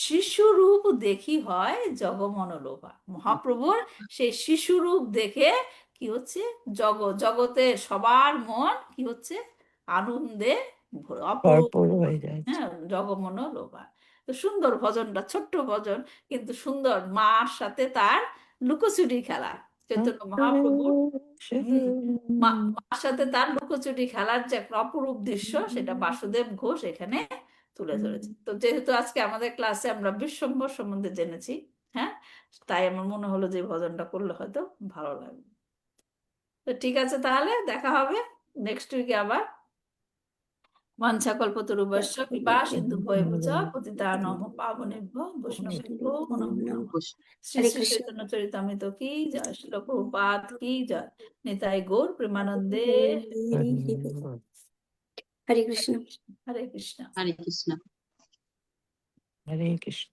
শিশুরূপ দেখি হয় জগমনোলোভা। মহাপ্রভুর সেই শিশুরূপ দেখে কি হচ্ছে? জগতের সবার মন কি হচ্ছে? আনন্দে অপরূপ, ভরপুর হয়ে যাচ্ছে। হ্যাঁ, জগমনোলোভা। তো সুন্দর ভজনটা, ছোট্ট ভজন কিন্তু সুন্দর। মার সাথে তার লুকোচুরি খেলা, চৈতন্য মহাপ্রভুর মার সাথে তার লুকোচুরি খেলার যে একটা অপরূপ দৃশ্য, সেটা বাসুদেব ঘোষ এখানে তুলে ধরেছে। তো যেহেতু আজকে আমাদের ক্লাসে আমরা বিশ্বম্ভর সম্বন্ধে জেনেছি, হ্যাঁ, তাই আমার মনে হলো যে এই ভজনটা করলে হয়তো ভালো লাগবে। তো ঠিক আছে, তাহলে দেখা হবে নেক্সট উইকে আবার। বাঞ্ছাকল্পতরুভ্যশ্চ কৃপা সিন্ধুভ্যেব চ পতিতানাং পাবনেভ্যো বৈষ্ণবেভ্যো নমো নমঃ। শ্রী হরে শ্রী কৃষ্ণ। চৈতন্য চরিতামৃত কি জয়, শ্রীল প্রভুপাদ কি জয়, নিতাই গৌর প্রেমানন্দে। হরে কৃষ্ণ। হরে কৃষ্ণ। হরে কৃষ্ণ। হরে কৃষ্ণ।